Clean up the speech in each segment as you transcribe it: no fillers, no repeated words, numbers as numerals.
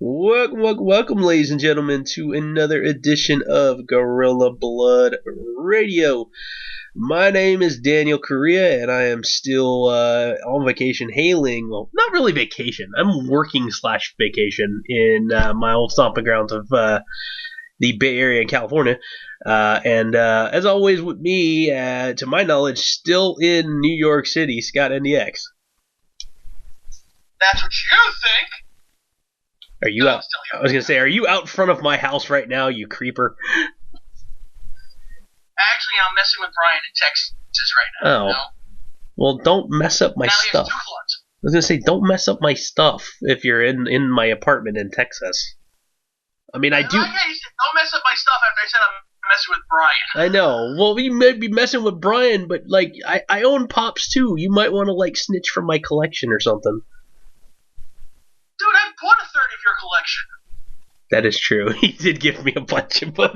Welcome, ladies and gentlemen, to another edition of Gorilla Blood Radio. My name is Daniel Correa, and I am still on vacation, well, not really vacation. I'm working/vacation in my old stomping grounds of the Bay Area in California. And as always with me, to my knowledge, still in New York City, Scott NDX. That's what you think. Are you out? I was gonna say, are you out front of my house right now, you creeper? Actually, I'm messing with Brian in Texas right now. Oh, you know? Well, don't mess up my stuff. I was gonna say, don't mess up my stuff if you're in my apartment in Texas. I mean, I do. Like, hey, don't mess up my stuff after I said I'm messing with Brian. I know. Well, you may be messing with Brian, but like, I own Pops too. You might want to like snitch from my collection or something. Dude, I bought a third of your collection. That is true. He did give me a bunch of them.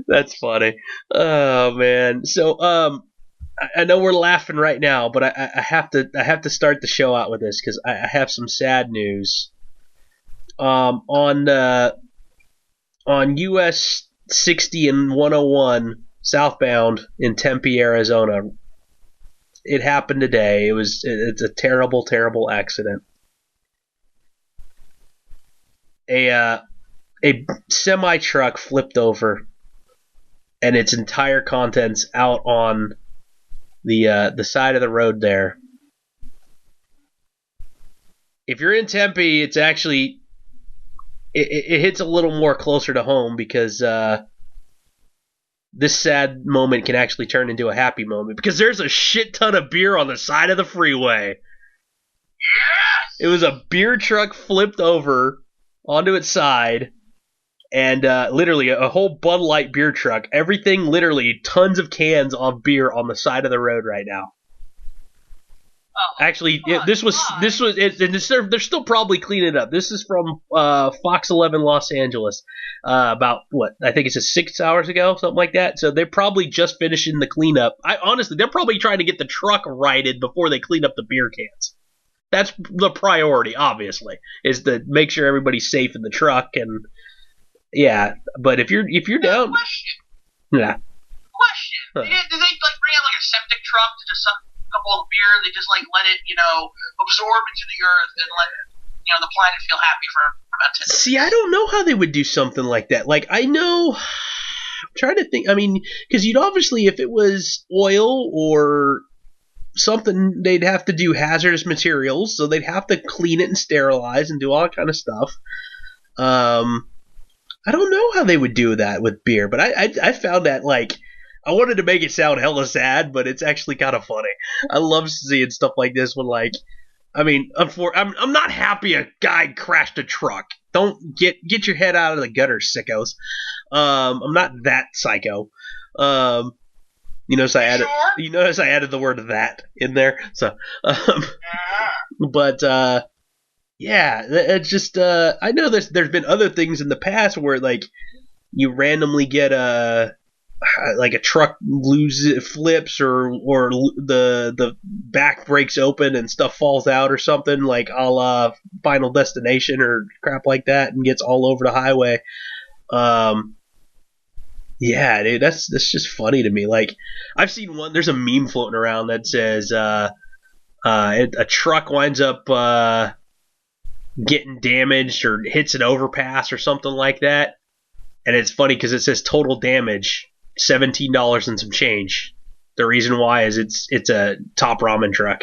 That's funny. Oh man. So I know we're laughing right now, but I have to start the show out with this because I have some sad news. On US 60 and 101 southbound in Tempe, Arizona. It happened today. It's a terrible, terrible accident. A semi truck flipped over, and its entire contents out on the side of the road there. If you're in Tempe, it's actually it hits a little more closer to home because this sad moment can actually turn into a happy moment because there's a shit ton of beer on the side of the freeway. Yes! It was a beer truck flipped over onto its side, and literally a whole Bud Light beer truck. Everything, literally, tons of cans of beer on the side of the road right now. Oh, actually, they're still probably cleaning it up. This is from Fox 11 Los Angeles, about what I think it's 6 hours ago, something like that. So they're probably just finishing the cleanup. Honestly, they're probably trying to get the truck righted before they clean up the beer cans. That's the priority, obviously, is to make sure everybody's safe in the truck, and yeah. But if you're down, question. Yeah. Question. Huh. Did they like bring out like a septic truck to just suck up all the beer? They just like let it, absorb into the earth and let the planet feel happy for about 10 minutes. See, I don't know how they would do something like that. Like, I know. I'm trying to think. I mean, because you'd obviously, if it was oil or something, they'd have to do hazardous materials, so they'd have to clean it and sterilize and do all that kind of stuff. I don't know how they would do that with beer, but I found that, like, I wanted to make it sound hella sad, but it's actually kind of funny. I love seeing stuff like this when, like, I mean, I'm not happy a guy crashed a truck. Don't get your head out of the gutter, sickos. I'm not that psycho. You notice I added the word "that" in there. So, but yeah, it's just I know there's been other things in the past where like you randomly get a truck flips or the back breaks open and stuff falls out or something, like a la Final Destination or crap like that, and gets all over the highway. Yeah, dude, that's just funny to me. Like, I've seen one. There's a meme floating around that says a truck winds up getting damaged or hits an overpass or something like that, and it's funny because it says total damage $17 and some change. The reason why is it's a Top Ramen truck.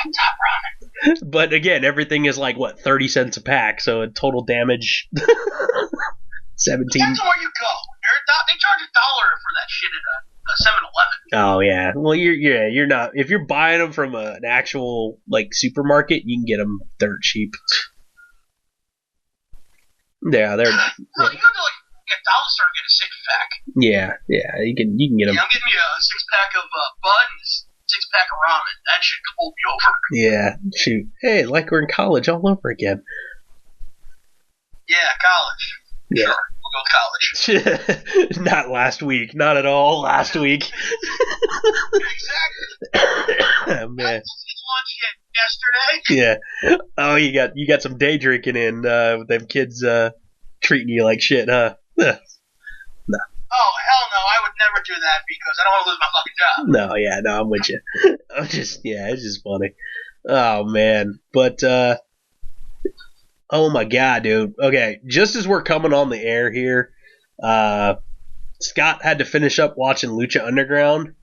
Top Ramen. But again, everything is like, what, 30 cents a pack, so total damage 17. Depends on where you go. They charge $1 for that shit at a 7-Eleven. Oh yeah. Well, you're not. If you're buying them from an actual like supermarket, you can get them dirt cheap. Yeah, they're. No, you go to like a dollar store and get a 6-pack. Yeah, you can get them. Yeah, I'm getting me a 6-pack of Bud and a 6-pack of ramen. That should hold me over. Yeah, shoot. Hey, like we're in college all over again. Yeah, college. Yeah. Sure, we'll go college. Not last week. Not at all last week. Exactly. Man. That's lunch yet. yesterday. Yeah. Oh, you got some day drinking in with them kids treating you like shit, huh? No. Oh, hell no, I would never do that because I don't want to lose my fucking job. No, yeah, no, I'm with you. It's just funny. Oh man, but oh my god, dude. Okay, just as we're coming on the air here, Scott had to finish up watching Lucha Underground.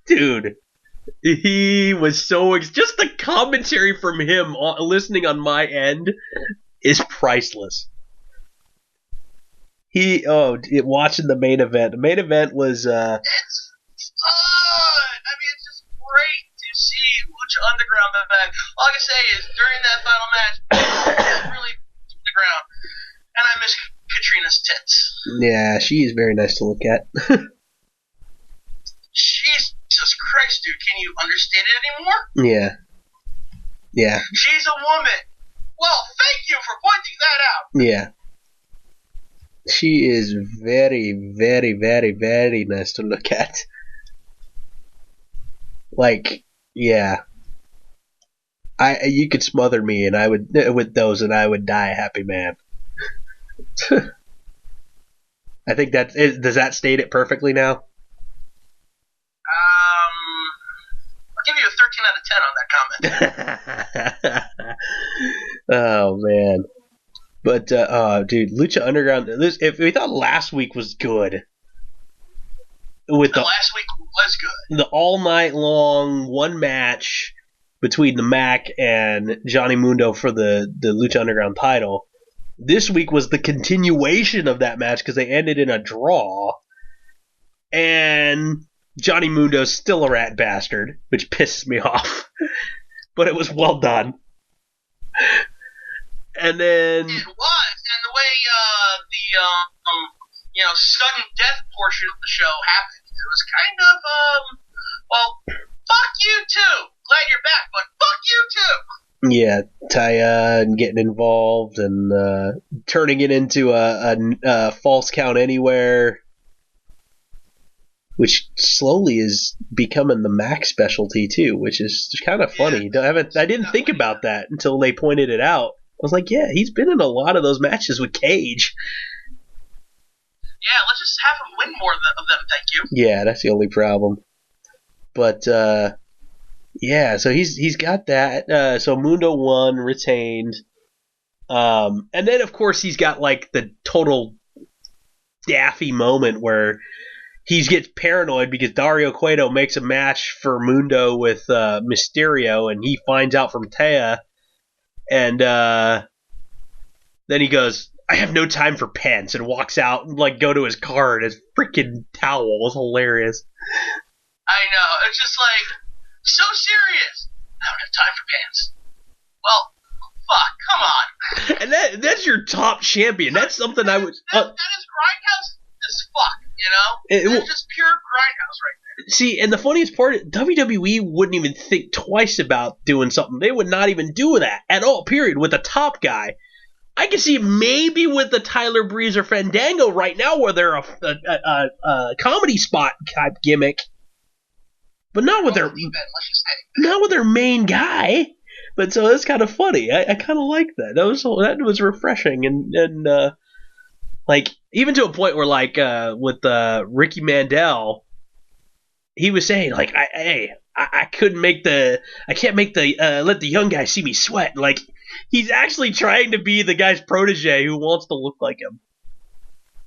Dude, he was so just the commentary from him listening on my end is priceless. Watching the main event. The main event was It's fun. I mean, it's just great to see Lucha Underground back. All I can say is during that final match, it really on the ground, and I miss Katrina's tits. Yeah, she is very nice to look at. Jesus Christ, dude, can you understand it anymore? Yeah. Yeah. She's a woman. Well, thank you for pointing that out. Yeah. She is very, very, very, very nice to look at. Like, yeah. You could smother me and I would with those and I would die a happy man. I think does that state it perfectly now? I'll give you a 13 out of 10 on that comment. Oh man. But dude, Lucha Underground. If we thought last week was good, with last week was good. The all night long one match between the Mac and Johnny Mundo for the Lucha Underground title. This week was the continuation of that match because they ended in a draw, and Johnny Mundo's still a rat bastard, which pisses me off. But it was well done. And then it was, and the way the sudden death portion of the show happened, it was kind of well, fuck you too. Glad you're back, but fuck you too. Yeah, Taya and getting involved and turning it into a false count anywhere, which slowly is becoming the Mac specialty too, which is kind of funny. Yeah, I didn't think about that until they pointed it out. I was like, yeah, he's been in a lot of those matches with Cage. Yeah, let's just have him win more of them, thank you. Yeah, that's the only problem. But yeah, so he's got that. So Mundo won, retained, and then of course he's got like the total daffy moment where he gets paranoid because Dario Cueto makes a match for Mundo with Mysterio, and he finds out from Taya, and then he goes, "I have no time for pants," and walks out and like go to his car, and his freaking towel was hilarious. I know, it's just like so serious. I don't have time for pants. Well, fuck, come on. And that's your top champion. That's something I would. That is grindhouse as fuck. You know, it's just pure grindhouse right there. See, and the funniest part, WWE wouldn't even think twice about doing something. They would not even do that at all. Period. With the top guy, I can see maybe with the Tyler Breeze or Fandango right now, where they're a comedy spot type gimmick, but not with their main guy. But so that's kind of funny. I kind of like that. That was refreshing and like even to a point where like with Ricky Mandel, he was saying like I can't make the let the young guy see me sweat. Like he's actually trying to be the guy's protege who wants to look like him.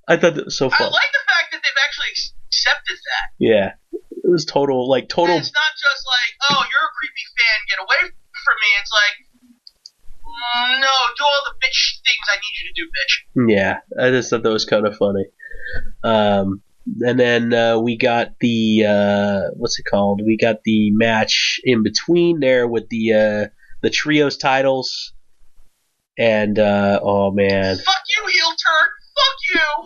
I thought that was so fun. I like the fact that they've actually accepted that. Yeah, it was total. And it's not just like, oh, you're a creepy fan, get away from me. It's like, no, do all the bitch things I need you to do, bitch. Yeah, I just thought that was kind of funny. And then we got the what's it called? We got the match in between there with the trios titles, and oh man, fuck you, heel turn. Fuck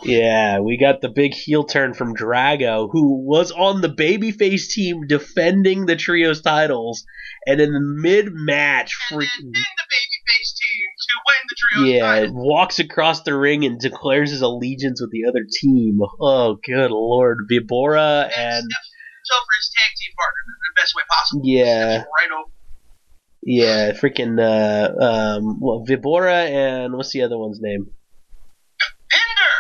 you. Yeah, we got the big heel turn from Drago, who was on the babyface team defending the trios titles, and in the mid-match, and then the babyface team to win the trios titles. Walks across the ring and declares his allegiance with the other team. Oh, good lord, Vibora and so for his tag team partner, best way possible. Yeah. Right over. Yeah, freaking Vibora and what's the other one's name?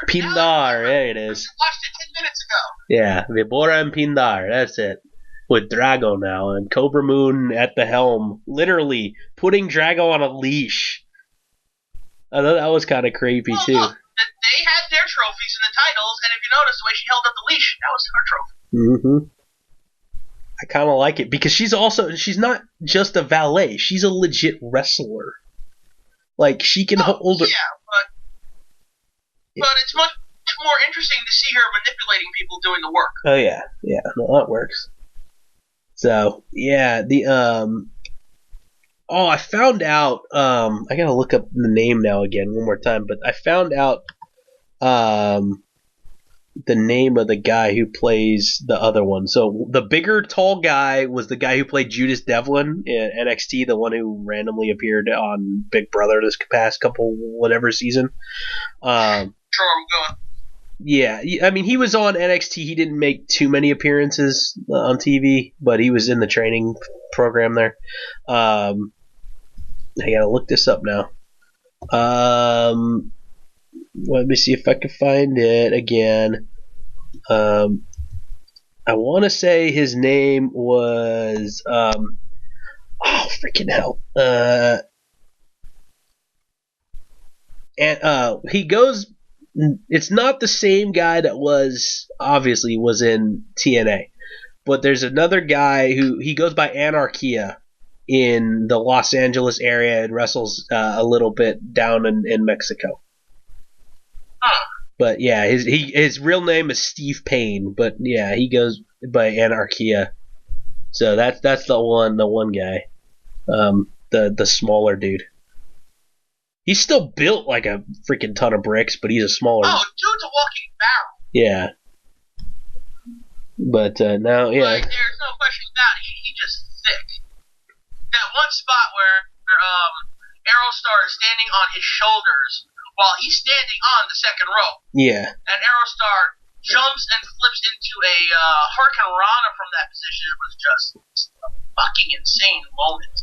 Pindar, there it is. I watched it 10 minutes ago. Yeah, Vibora and Pindar, that's it. With Drago now and Cobra Moon at the helm, literally putting Drago on a leash. I thought that was kind of creepy too. Look, they had their trophies in the titles, and if you notice the way she held up the leash, that was her trophy. I kind of like it because she's not just a valet; she's a legit wrestler. Like she can hold her. Yeah, but it's much more interesting to see her manipulating people doing the work. Oh yeah, no, that works. So yeah, I found out. I gotta look up the name now again one more time, but I found out the name of the guy who plays the other one. So the bigger, tall guy was the guy who played Judas Devlin in NXT, the one who randomly appeared on Big Brother this past couple whatever season. Sure, I'm going. Yeah, I mean, he was on NXT. He didn't make too many appearances on TV, but he was in the training program there. I gotta look this up now. Let me see if I can find it again. I want to say his name was freaking hell. And he goes. It's not the same guy that was in TNA, but there's another guy who he goes by Anarchia in the Los Angeles area and wrestles a little bit down in Mexico. But yeah, his real name is Steve Payne, but yeah, he goes by Anarchia. So that's the one guy, the smaller dude. He's still built like a freaking ton of bricks, but he's a smaller. Oh, dude's a walking barrel. Yeah. But now, yeah. Like, there's no question about it. He's just thick. That one spot where Aerostar is standing on his shoulders while he's standing on the second row. Yeah. And Aerostar jumps and flips into a Hurricane Rana from that position. It was just a fucking insane moment.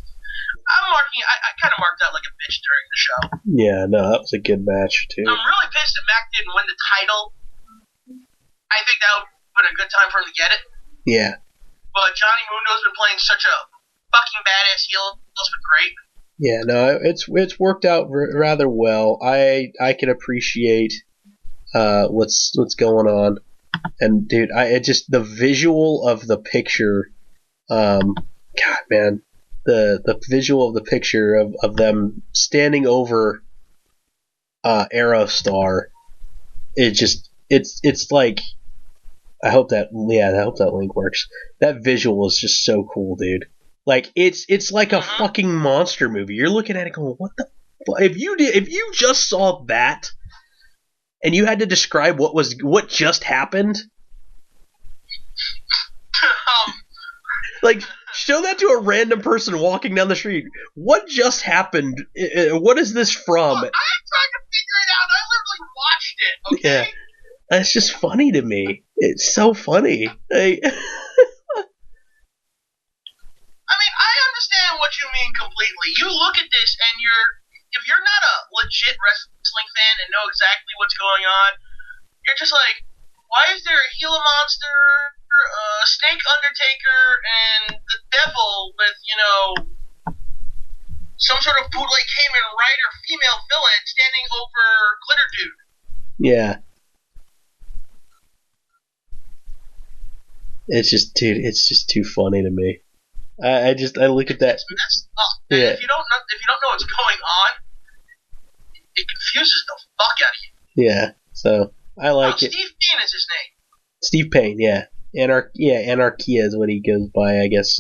I kind of marked out like a bitch during the show. Yeah, no, that was a good match, too. I'm really pissed that Mac didn't win the title. I think that would have been a good time for him to get it. Yeah. But Johnny Mundo's been playing such a fucking badass heel. It's been great. Yeah, no, it's worked out rather well. I can appreciate what's going on. And, dude, the visual of the picture, God, man. The visual of the picture of them standing over Aerostar, it's like I hope that link works. That visual is just so cool, dude. Like it's like a fucking monster movie. You're looking at it going, what the fuck? If you just saw that and you had to describe what just happened, like. Show that to a random person walking down the street. What just happened? What is this from? I'm trying to figure it out. I literally watched it, okay? Yeah. That's just funny to me. It's so funny. I mean, I understand what you mean completely. You look at this and if you're not a legit wrestling fan and know exactly what's going on, you're just like, why is there a Gila monster, a snake undertaker, and the devil with, some sort of bootleg Kamen Rider female villain standing over Glitter Dude? Yeah. It's just too funny to me. I look at that. Yeah. If you don't know what's going on, it confuses the fuck out of you. Yeah. So I like it. Steve Payne is his name. Steve Payne, yeah. Anarchia is what he goes by, I guess,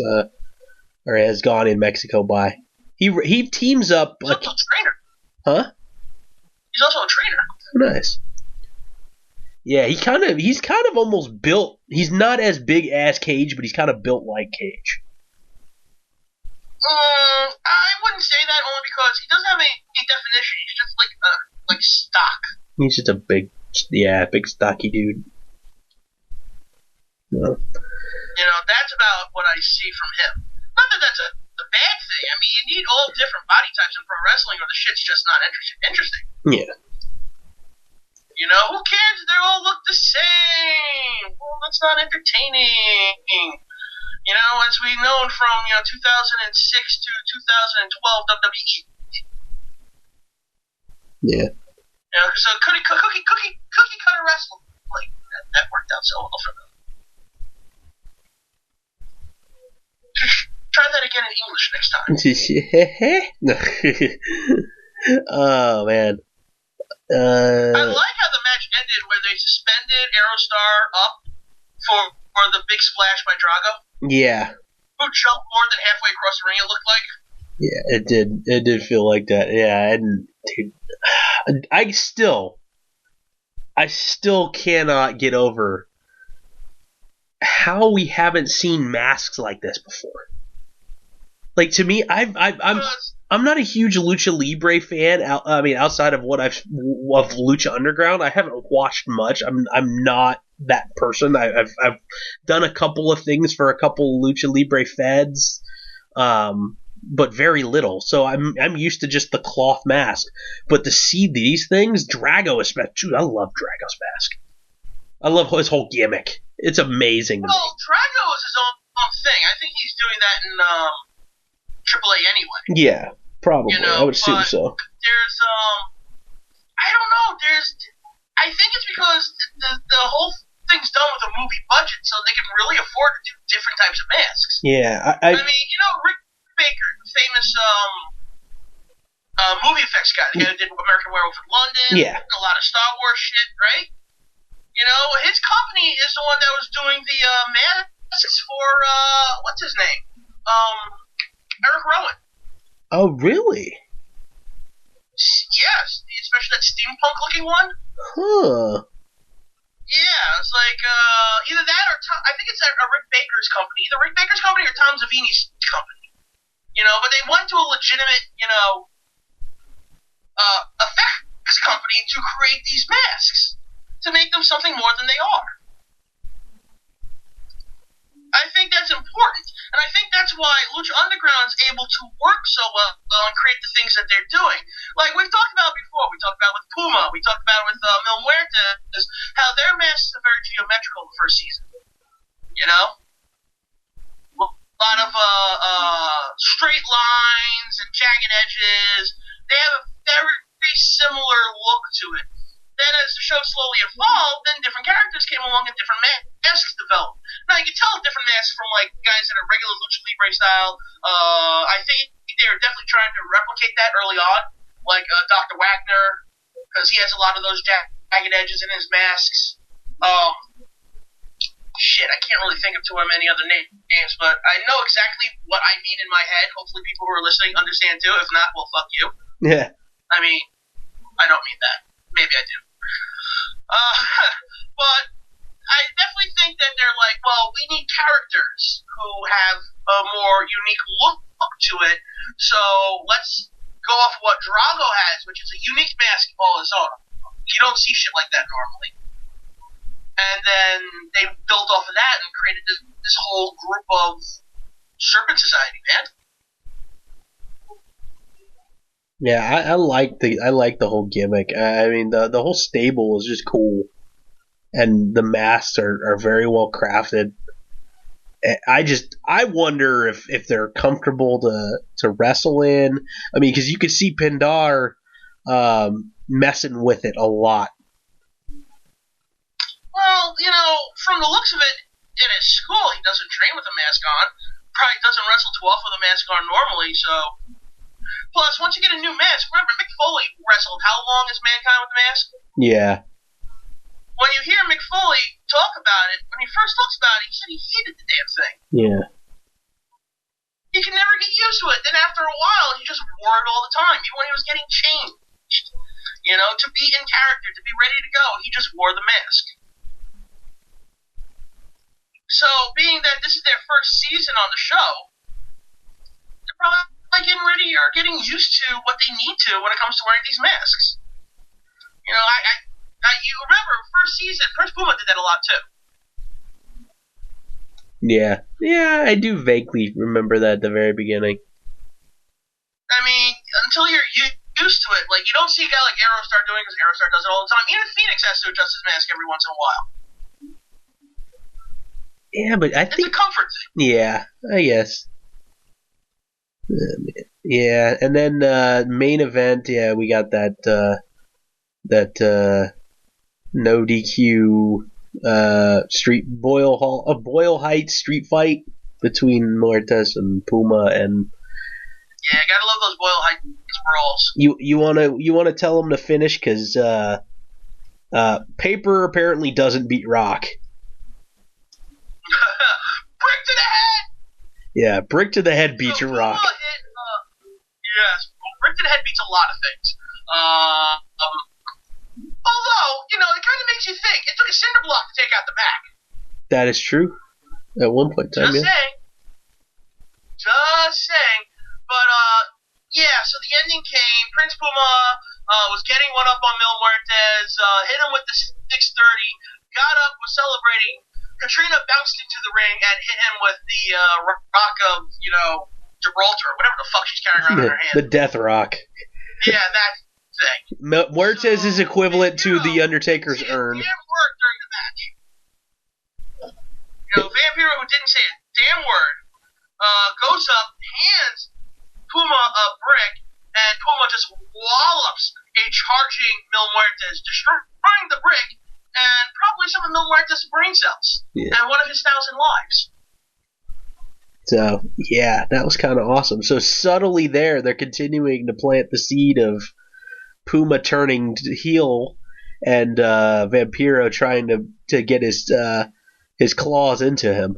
or has gone in Mexico by. He teams up. He's also a trainer. Huh? He's also a trainer. Nice. Yeah, he's kind of almost built. He's not as big as Cage, but he's kind of built like Cage. I wouldn't say that only because he doesn't have any definition. He's just like stock. He's just a big stocky dude. No. You know, that's about what I see from him. Not that that's a bad thing. I mean, you need all different body types in pro wrestling, or the shit's just not interesting. Yeah. You know, who cares if they all look the same? Well, that's not entertaining. You know, as we known from 2006 to 2012 WWE. Yeah. You know, because cookie cutter wrestling, like that worked out so well for them. Try that again in English next time. Oh man. I like how the match ended where they suspended Aerostar up for the big splash by Drago. Yeah. Who jumped more than halfway across the ring, it looked like. Yeah, it did. It did feel like that. Yeah, and dude, I still cannot get over how we haven't seen masks like this before. Like, to me, I'm not a huge Lucha Libre fan. I mean, outside of of Lucha Underground, I haven't watched much. I'm not that person. I've done a couple of things for a couple Lucha Libre feds, but very little. So I'm used to just the cloth mask. But to see these things, Drago especially, dude, I love Drago's mask. I love his whole gimmick. It's amazing. Well, Drago is his own thing. I think he's doing that in AAA anyway. Yeah, probably. I would assume so. There's I don't know. I think it's because the whole thing's done with a movie budget, so they can really afford to do different types of masks. Yeah, I mean, Rick Baker, the famous movie effects guy, the guy that did American Werewolf in London, yeah, a lot of Star Wars shit, right? You know, his company is the one that was doing the masks for what's his name? Eric Rowan. Oh, really? Yes, especially that steampunk looking one. Huh. Yeah, it's like either that or I think it's a Rick Baker's company. Either Rick Baker's company or Tom Savini's company. You know, but they went to a legitimate, effects company to create these masks to make them something more than they are. I think that's important, and I think that's why Lucha Underground is able to work so well and create the things that they're doing. Like we've talked about before, we talked about with Puma, we talked about with Mil Muertes, how their masks are very geometrical the first season. You know, a lot of straight lines and jagged edges. They have a very, very similar look to it. Then as the show slowly evolved, then different characters came along and different masks developed. Now you can tell different masks from like guys that are regular Lucha Libre style. I think they were definitely trying to replicate that early on, like Dr. Wagner, because he has a lot of those jagged edges in his masks. I can't really think of too many other names, but I know exactly what I mean in my head. Hopefully people who are listening understand too. If not, well, fuck you. Yeah. I mean, I don't mean that. Maybe I do. But I definitely think that they're like, well, we need characters who have a more unique look to it, so let's go off what Drago has, which is a unique mask all his own. You don't see shit like that normally. And then they built off of that and created this whole group of Serpent Society, man. Yeah, I like the whole gimmick. I mean, the whole stable is just cool, and the masks are very well crafted. I wonder if they're comfortable to wrestle in. I mean, because you could see Pindar messing with it a lot. Well, from the looks of it, in his school, he doesn't train with a mask on. Probably doesn't wrestle too often with a mask on normally, so. Plus, once you get a new mask, remember, Mick Foley wrestled how long as Mankind with the mask? Yeah. When you hear Mick Foley talk about it, when he first talks about it, he said he hated the damn thing. Yeah. He could never get used to it. Then after a while, he just wore it all the time, even when he was getting changed. To be in character, to be ready to go, he just wore the mask. So, being that this is their first season on the show, they're probably getting ready or getting used to what they need to when it comes to wearing these masks. You remember, first Puma did that a lot too. Yeah. Yeah, I do vaguely remember that at the very beginning. I mean, until you're used to it, like, you don't see a guy like Aerostar doing it because Aerostar does it all the time. Even Phoenix has to adjust his mask every once in a while. Yeah, but I It's think... a comfort thing. Yeah, I guess. Yeah, and then main event, yeah, we got that no DQ Boyle Heights street fight between Muertes and Puma, and Yeah, gotta love those Boyle Heights brawls. you wanna tell him to finish because Paper apparently doesn't beat Rock. Brick to the head. Yeah, brick to the head beats So Rock. Puma hit, yes, brick to the head beats a lot of things. Although, it kind of makes you think. It took a cinder block to take out the Mac. That is true. At one point in time, Just saying. Just saying. But, so the ending came. Prince Puma was getting one up on Mil Muertes, hit him with the 630, got up, was celebrating. Katrina bounced into the ring and hit him with the rock of, Gibraltar, whatever the fuck she's carrying around in her hand. The Death Rock. Yeah, that thing. Muertes is equivalent to the Undertaker's urn. Damn word during the match. Vampiro, who didn't say a damn word, goes up, hands Puma a brick, and Puma just wallops a charging Mil Muertes, destroying the brick and probably some of Mil Muertes' brain cells and one of his 1,000 lives. So, yeah, that was kind of awesome. So subtly they're continuing to plant the seed of Puma turning heel and Vampiro trying to get his claws into him.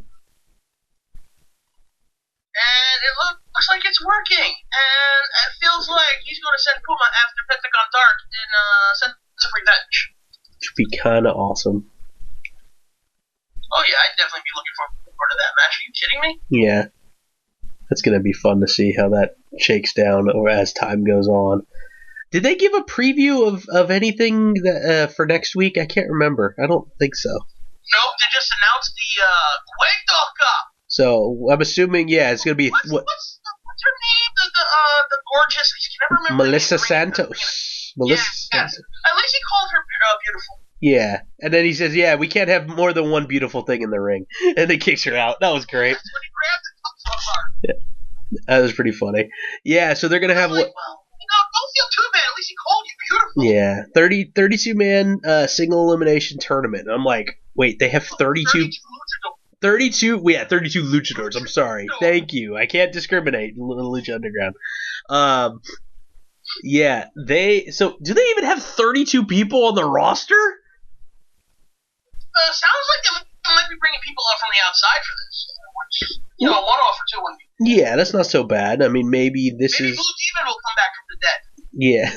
And it looks like it's working. And it feels like he's going to send Puma after Pentagon Dark in Sense of Revenge. Which would be kind of awesome. Oh, yeah, I'd definitely be looking forward to that match. Are you kidding me? Yeah. That's going to be fun to see how that shakes down as time goes on. Did they give a preview of anything for next week? I can't remember. I don't think so. Nope, they just announced the Cueto Cup. So I'm assuming, it's going to be... What's her name? The gorgeous... I can never remember. Melissa Santos. Santos. At least he called her beautiful. Yeah, and then he says, we can't have more than one beautiful thing in the ring. And then kicks her out. That was great. That's when he grabbed the cup so hard. Yeah, that was pretty funny. Yeah, so they're going to have... don't feel too bad. At least he called you beautiful. Yeah, 32-man single elimination tournament. I'm like, wait, they have 32... 32 luchadors. I'm sorry. Thank you. I can't discriminate. Lucha Underground. Do they even have 32 people on the roster? Sounds like they might be bringing people up from the outside for this. Which, one off or two wouldn't be. Yeah, that's not so bad. I mean, maybe Blue Demon will come back from the dead. Yeah.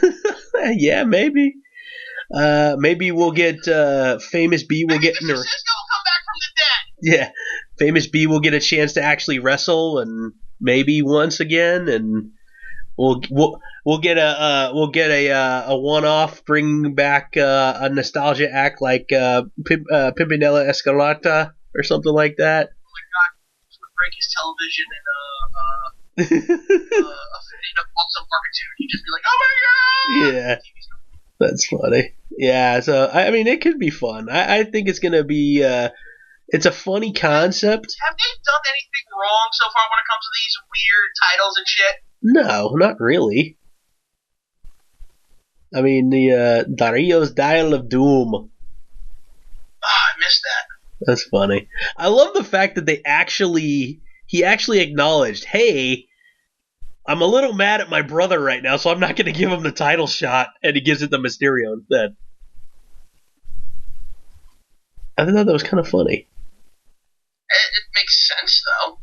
Yeah, maybe. Maybe we'll get Famous B will get... Cisco will come back from the dead. Yeah, Famous B will get a chance to actually wrestle, and maybe once again, and we'll get a one-off, bring back a nostalgia act like Pimpinella Escarlata or something like that. Oh my God, he would break his television in a awesome marketing. He'd just be like, "Oh my God!" Yeah, that's funny. Yeah, so I mean, it could be fun. I think it's gonna be. It's a funny concept. Have they done anything wrong so far when it comes to these weird titles and shit? No, not really. I mean, the Dario's Dial of Doom. Oh, I missed that. That's funny. I love the fact that he actually acknowledged, hey, I'm a little mad at my brother right now, so I'm not going to give him the title shot, and he gives it to Mysterio instead. I thought that was kind of funny. It makes sense, though.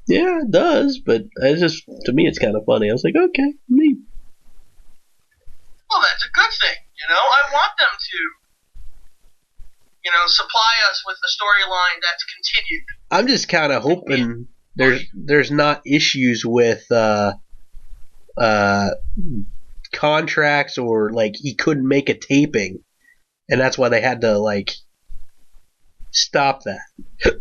Yeah, it does, but to me, it's kind of funny. I was like, okay, me. Well, that's a good thing, I want them to, supply us with a storyline that's continued. I'm just kind of hoping there's not issues with contracts or, like, he couldn't make a taping, and that's why they had to, like, stop that.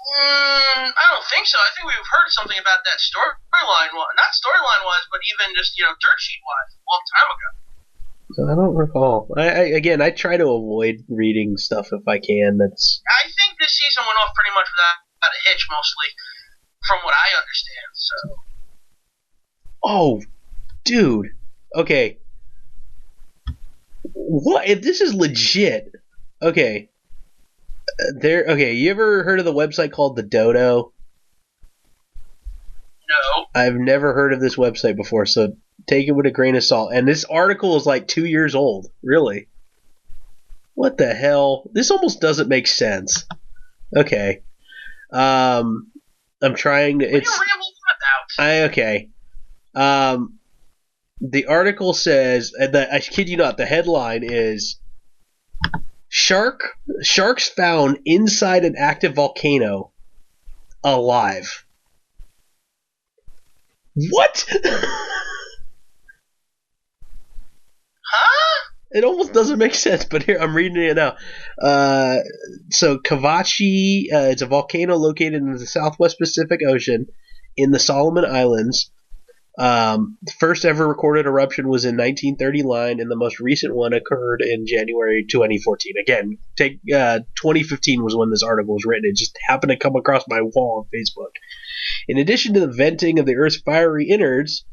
I don't think so. I think we've heard something about that storyline, not storyline wise, but even just dirt sheet wise, a long time ago. I don't recall. I try to avoid reading stuff if I can. I think this season went off pretty much without a hitch, mostly, from what I understand. So. Oh, dude. Okay. What if this is legit? Okay. Okay, you ever heard of the website called The Dodo? No. I've never heard of this website before, so take it with a grain of salt. And this article is like 2 years old. Really? What the hell? This almost doesn't make sense. Okay. I'm trying to. What are you rambling about? Okay. The article says that, I kid you not, the headline is Sharks found inside an active volcano alive. What? Huh? It almost doesn't make sense, but here, I'm reading it now. So Kavachi, it's a volcano located in the southwest Pacific Ocean in the Solomon Islands. The first ever recorded eruption was in 1939, and the most recent one occurred in January 2014. Again, 2015 was when this article was written. It just happened to come across my wall on Facebook. In addition to the venting of the Earth's fiery innards,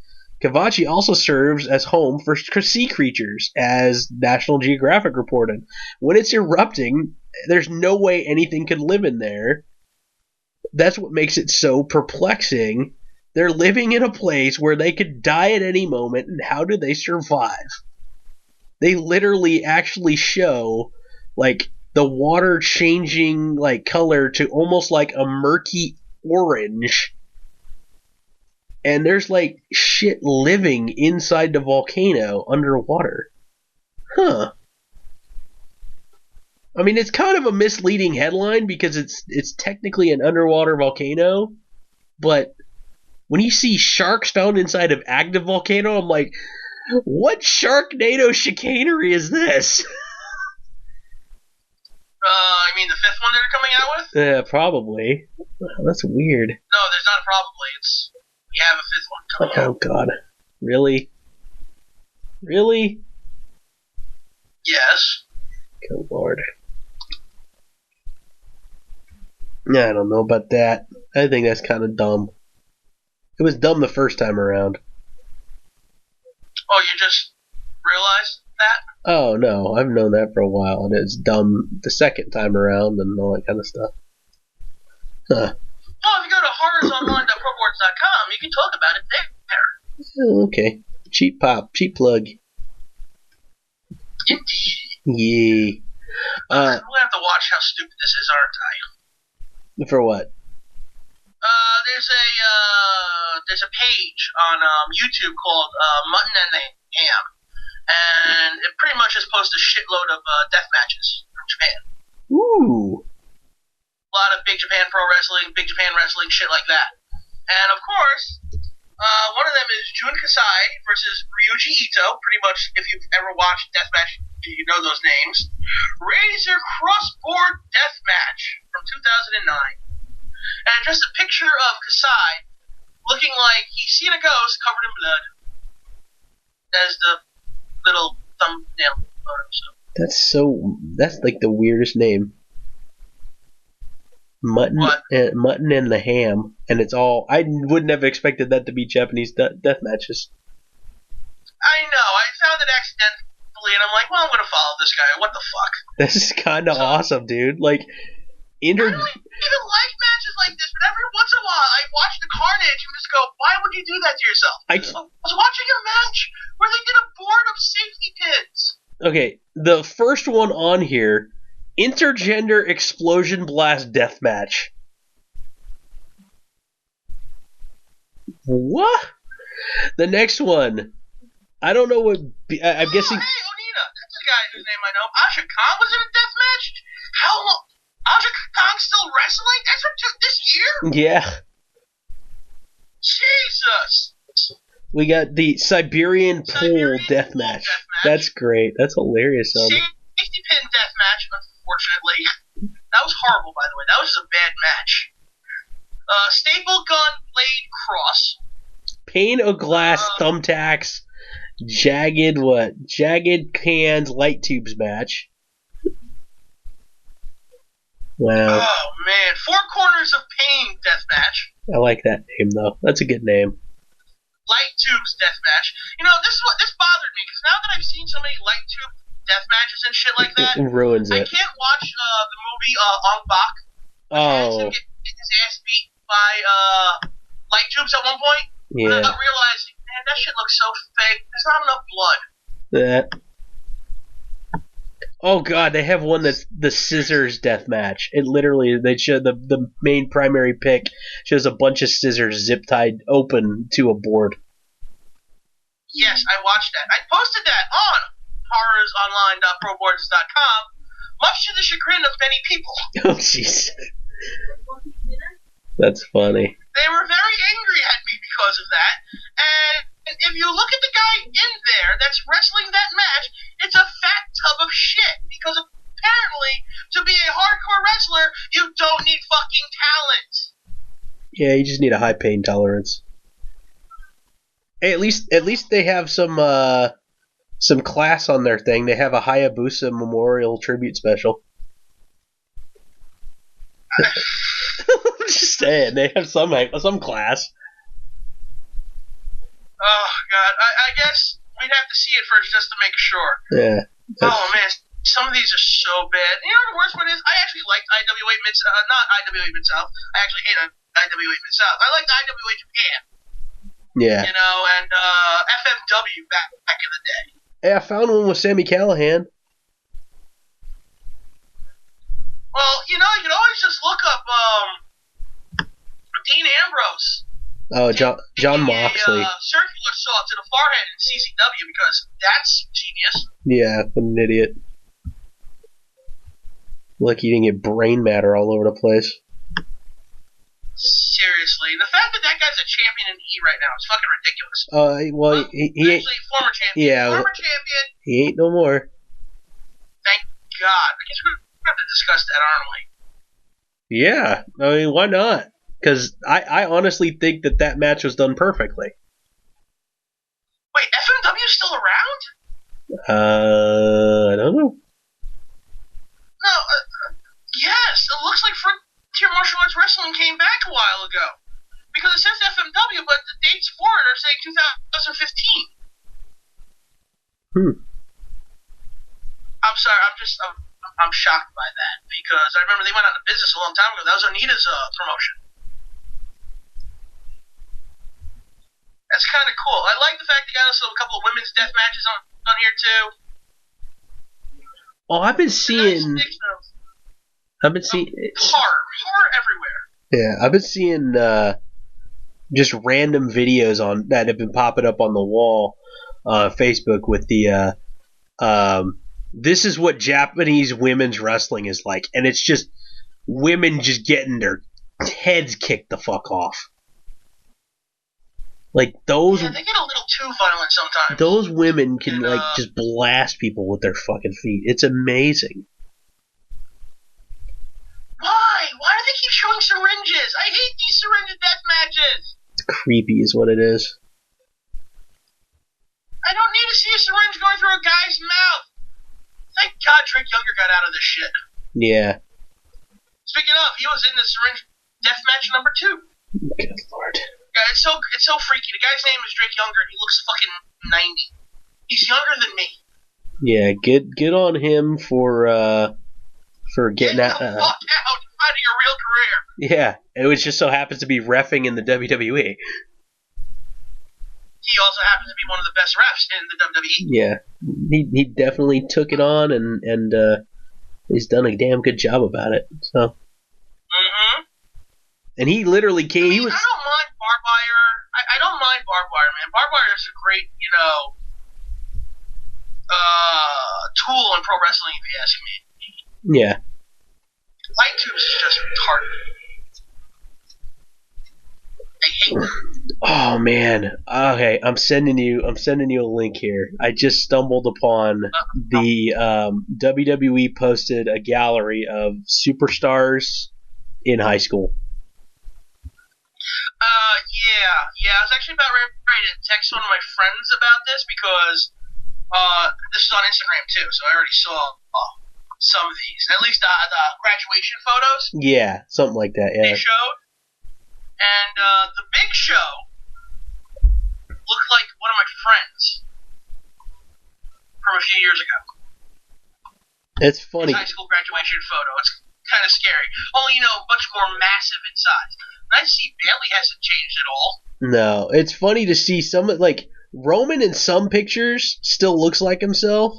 Kavachi also serves as home for sea creatures, as National Geographic reported. When it's erupting, there's no way anything could live in there. That's what makes it so perplexing. They're living in a place where they could die at any moment, and how do they survive? They literally actually show, like, the water changing, like, color to almost like a murky orange. And there's, like, shit living inside the volcano underwater. Huh. I mean, it's kind of a misleading headline because it's technically an underwater volcano, but when you see sharks found inside of active volcano, I'm like, what Sharknado chicanery is this? You mean the fifth one they're coming out with? Yeah, probably. That's weird. No, there's not a probably. We have a fifth one coming out. Oh, God. Really? Really? Yes. Good Lord. I don't know about that. I think that's kind of dumb. It was dumb the first time around. Oh, you just realized that? Oh, no. I've known that for a while, and it's dumb the second time around and all that kind of stuff. Huh. Well, if you go to horrorsonline.proboards.com, you can talk about it there. Oh, okay. Cheap pop. Cheap plug. Indeed. Yeah. We're going to have to watch how stupid this is, aren't I? For what? There's a page on YouTube called Mutton and the Ham, and it pretty much just posts a shitload of death matches from Japan. Ooh. A lot of Big Japan Pro Wrestling, Big Japan Wrestling, shit like that. And of course, one of them is Jun Kasai versus Ryuji Ito. Pretty much, if you've ever watched Deathmatch, you know those names. Razor Crossboard Deathmatch from 2009. And just a picture of Kasai looking like he's seen a ghost covered in blood as the little thumbnail photo. That's like the weirdest name. Mutton and the Ham, and it's all. I wouldn't have expected that to be Japanese death matches. I know. I found it accidentally, and I'm like, well, I'm gonna follow this guy. What the fuck? This is kind of awesome, dude. Like, I don't even like matches like this, but every once in a while, I watch the carnage and just go, why would you do that to yourself? I was watching a match where they did a board of safety pins. Okay, the first one on here. Intergender Explosion Blast Deathmatch. What? The next one. I don't know what. I'm guessing. Hey, Onita. That's the guy whose name I know. Asha Khan was in a deathmatch? How long? Asha Khan's still wrestling? That's from this year? Yeah. Jesus. We got the Siberian Pool Deathmatch. That's great. That's hilarious. Safety pin deathmatch. Unfortunately, that was horrible. By the way, that was just a bad match. Staple gun blade cross. Pane of glass, thumbtacks, jagged cans, light tubes match. Wow. Oh man, Four Corners of Pain death match. I like that name though. That's a good name. Light tubes death match. This bothered me because now that I've seen so many light tube death matches and shit like that, It ruins it. I can't watch the movie Ong Bak. Oh. Get his ass beat by light tubes at one point. Yeah. Without realizing, man, that shit looks so fake. There's not enough blood. That. Oh god, they have one that's the scissors death match. It literally, they show the main primary pick shows a bunch of scissors zip tied open to a board. Yes, I watched that. I posted that on horrorsonline.proboards.com, much to the chagrin of many people. Oh jeez. That's funny. They were very angry at me because of that. And if you look at the guy in there that's wrestling that match, it's a fat tub of shit. Because apparently, to be a hardcore wrestler, you don't need fucking talent. Yeah, you just need a high pain tolerance. Hey, at least they have some class on their thing. They have a Hayabusa Memorial Tribute Special. I'm just saying, they have some class. Oh god, I guess we'd have to see it first just to make sure. Yeah. Oh man, some of these are so bad. You know what the worst one is? I actually liked IWA not IWA Mid South. I actually hate IWA Mid South. I liked IWA Japan. Yeah. And FMW back in the day. Hey, I found one with Sami Callihan. Well, you can always just look up Dean Ambrose. Oh, John Moxley. Circular saw to the forehead in CCW because that's genius. Yeah, what an idiot. Like he didn't get brain matter all over the place. Seriously, the fact that guy's a champion in E right now is fucking ridiculous. Well, he actually former champion. Yeah, former champion. He ain't no more. Thank God. I guess we're gonna have to discuss that, aren't we? Yeah, I mean, why not? Because I honestly think that match was done perfectly. Wait, FMW's still around? I don't know. No, yes, it looks like Frontier Martial Arts Wrestling came back a while ago. Because it says FMW, but the dates for it are saying 2015. I'm sorry, I'm shocked by that. Because I remember they went out of business a long time ago. That was Onita's promotion. That's kind of cool. I like the fact they got us a couple of women's death matches on here, too. Oh, I've been seeing horror everywhere. Yeah, I've been seeing just random videos that have been popping up on the wall Facebook with the this is what Japanese women's wrestling is like, and it's just women just getting their heads kicked the fuck off. Like those, yeah, they get a little too violent sometimes. Those women can just blast people with their fucking feet. It's amazing. Why? Why do they keep showing syringes? I hate these syringe death matches. It's creepy, is what it is. I don't need to see a syringe going through a guy's mouth. Thank God Drake Younger got out of this shit. Yeah. Speaking of, he was in the syringe death match number 2. Good lord. Yeah, it's so freaky. The guy's name is Drake Younger, and he looks fucking 90. He's younger than me. Yeah, good on him for getting out. Fuck out, finding a real career. Yeah, it just so happens to be reffing in the WWE. He also happens to be one of the best refs in the WWE. Yeah, he definitely took it on, and he's done a damn good job about it. So. Mm-hmm. And he literally came. I don't mind barbed wire. I don't mind barbed wire, man. Barbed wire is a great, tool in pro wrestling, if you ask me. Yeah. Light tubes is just retarded. I hate them. Oh man. Okay, I'm sending you a link here. I just stumbled upon the WWE posted a gallery of superstars in high school. Yeah. I was actually about ready to text one of my friends about this because this is on Instagram too, so I already saw some of these. At least the graduation photos Yeah, something like that. they Yeah. showed, and the Big Show looked like one of my friends from a few years ago. It's funny. His high school graduation photo. It's kind of scary. Only, much more massive in size. And I see Bailey hasn't changed at all. No, it's funny to see some like Roman in some pictures still looks like himself,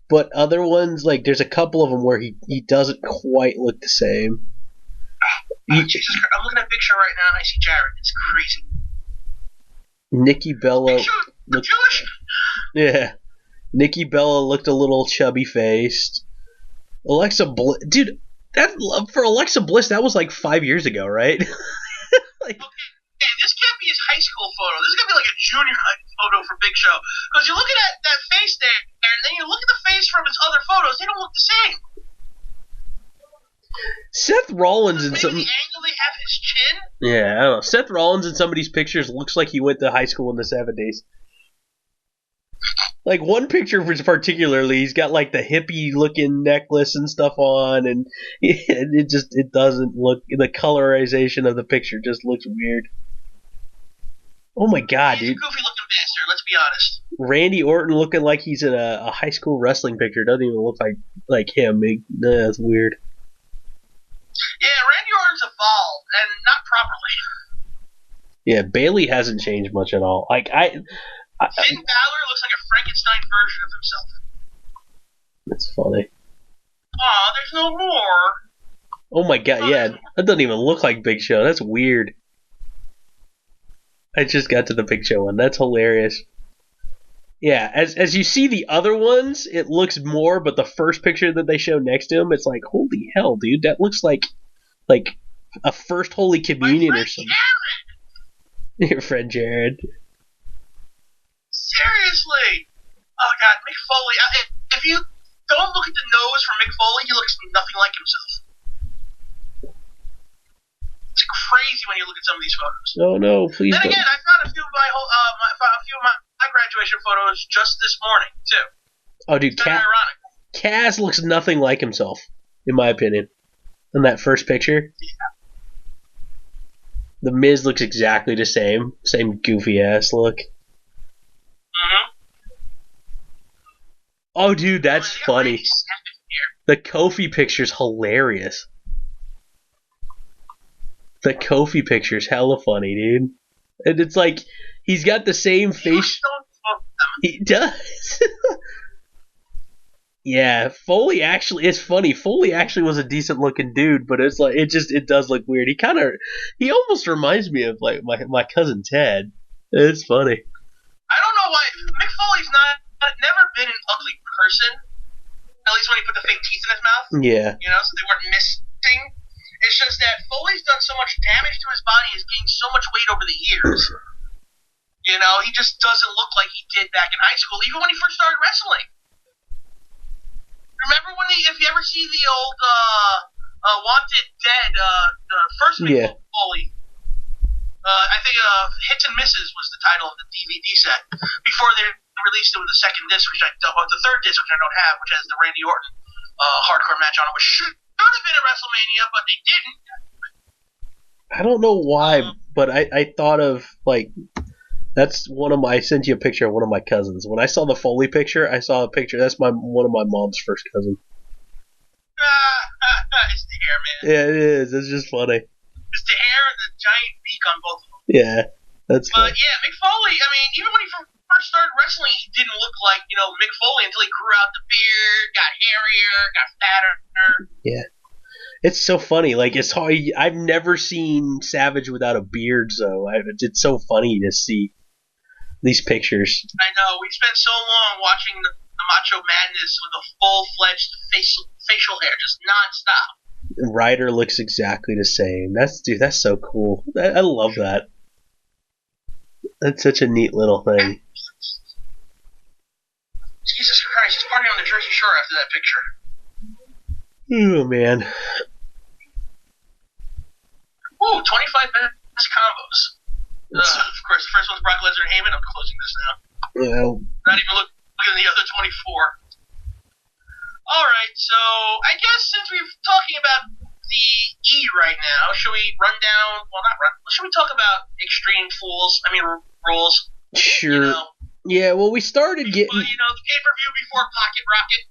but other ones like there's a couple of them where he doesn't quite look the same. Jesus Christ. I'm looking at a picture right now and I see Jared. It's crazy. Nikki Bella looked Jewish. Yeah. Nikki Bella looked a little chubby faced. Alexa Bliss, dude, for Alexa Bliss that was like 5 years ago, right? Like, okay, this can't be his high school photo. This is gonna be like a junior high photo for Big Show. Because you're looking at that face there, and then you look at the face from his other photos. They don't look the same. Seth Rollins in some. Maybe the angle they have his chin. Yeah, I don't know. Seth Rollins in some of these pictures looks like he went to high school in the 70s. Like one picture particularly, he's got like the hippie looking necklace and stuff on, and it doesn't look, the colorization of the picture just looks weird. Oh my god, he's dude! A goofy looking bastard. Let's be honest. Randy Orton looking like he's in a high school wrestling picture doesn't even look like him. That's weird. Yeah, Randy Orton's evolved, and not properly. Yeah, Bailey hasn't changed much at all. Like Finn Balor looks like a Frankenstein version of himself. That's funny. Aw, there's no more. Oh my god, yeah, that doesn't even look like Big Show. That's weird. I just got to the Big Show one. That's hilarious. Yeah, as you see the other ones, it looks more, but the first picture that they show next to him, it's like, holy hell, dude, that looks like a first Holy Communion or something. Jared. Your friend Jared. Seriously. Oh god, Mick Foley. If you don't look at the nose for Mick Foley, he looks nothing like himself. It's crazy when you look at some of these photos. Oh no, please then don't. Again, I found a few of my graduation photos just this morning too. Oh, dude, ironic. Kaz looks nothing like himself, in my opinion. In that first picture, The Miz looks exactly the same goofy ass look. Mm-hmm. Oh, dude, that's funny. The Kofi picture's hilarious. The Kofi picture's hella funny, dude. And it's like, he's got the same face. He does. Yeah, Foley actually, it's funny. Foley actually was a decent looking dude, but it's like, it does look weird. He almost reminds me of like my cousin Ted. It's funny. I don't know why. Mick Foley's never been an ugly person. At least when he put the fake teeth in his mouth. Yeah. So they weren't missing. It's just that Foley's done so much damage to his body, he's gained so much weight over the years. He just doesn't look like he did back in high school, even when he first started wrestling. Remember if you ever see the old Wanted Dead, the first Mick Foley, I think Hits and Misses was the title of the DVD set, before they released it with the second disc, the third disc, which I don't have, which has the Randy Orton hardcore match on it, which should have been at WrestleMania, but they didn't. I don't know why, but I thought of, like, that's I sent you a picture of one of my cousins. When I saw the Foley picture, I saw a picture, that's one of my mom's first cousin. It's the hair, man. Yeah, it is. It's just funny. It's the hair and the giant beak on both of them. Yeah, that's funny. But yeah, Mick Foley, even when he first started wrestling, he didn't look like, Mick Foley until he grew out the beard, got hairier, got fatter. Yeah. It's so funny. Like, it's hard. I've never seen Savage without a beard, so it's so funny to see these pictures. I know. We spent so long watching the Macho Madness with a full-fledged facial hair, just nonstop. Ryder looks exactly the same. That's so cool. I love that. That's such a neat little thing. Jesus Christ, he's partying on the Jersey Shore after that picture. Oh, man. Ooh, 25 minutes best combos. Of course, the first one's Brock Lesnar and Heyman. I'm closing this now. Well, Not even looking at the other 24. Alright, so I guess since we're talking about the E right now, should we run down, should we talk about Extreme rules? sure. Yeah, well, we started getting... the pay-per-view before Pocket Rocket.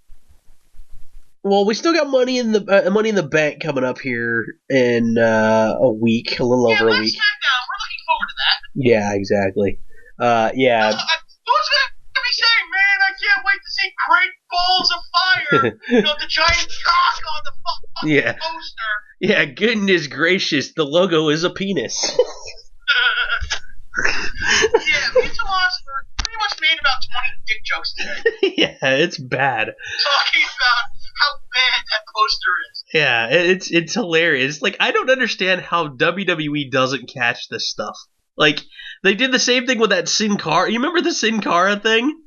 Well, we still got Money in the Bank coming up here in a week, a little over a week. SmackDown. We're looking forward to that. Yeah, exactly. Yeah. Who's going to be saying, man, I can't wait to see great balls of fire. The giant cock on the fucking poster. Yeah, goodness gracious, the logo is a penis. Yeah, me and Tomas pretty much made about 20 dick jokes today. Yeah, it's bad. Talking about how bad that poster is. Yeah, it's hilarious. Like, I don't understand how WWE doesn't catch this stuff. Like, they did the same thing with that Sin Cara. You remember the Sin Cara thing?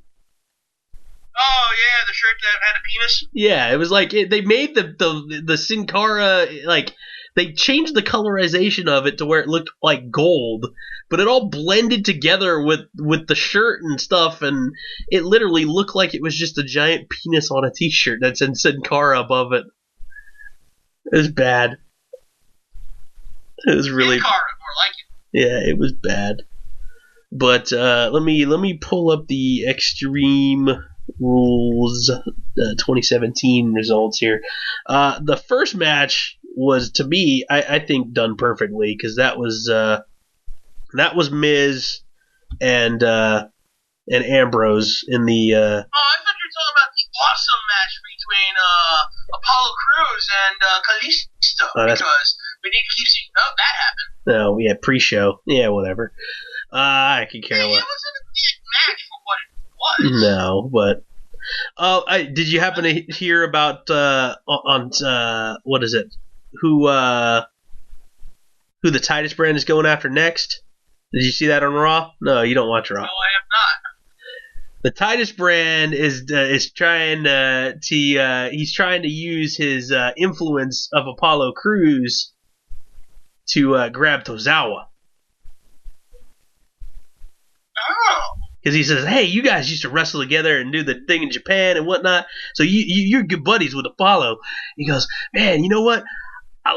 Oh yeah, the shirt that had a penis. Yeah, it was like they made the Sin Cara, like, they changed the colorization of it to where it looked like gold, but it all blended together with the shirt and stuff, and it literally looked like it was just a giant penis on a t-shirt that said Sin Cara above it. It was bad. It was really... Sin Cara, more like it. Yeah, it was bad. But let me pull up the Extreme Rules 2017 results here. The first match was, to me, I think done perfectly, because that was Miz and Ambrose in the. Oh, I thought you were talking about the awesome match between Apollo Crews and Kalisto, because we need to keep seeing that happen. No, yeah, pre-show, yeah, whatever. I could care less. It wasn't a big match for what it was. No, but did you happen to hear about what is it? Who the Titus brand is going after next? Did you see that on Raw? No, you don't watch Raw. No, I have not. The Titus brand is trying he's trying to use his influence of Apollo Crews to grab Tozawa. Oh. Because he says, hey, you guys used to wrestle together and do the thing in Japan and whatnot, so you're good buddies with Apollo. He goes, man, you know what? I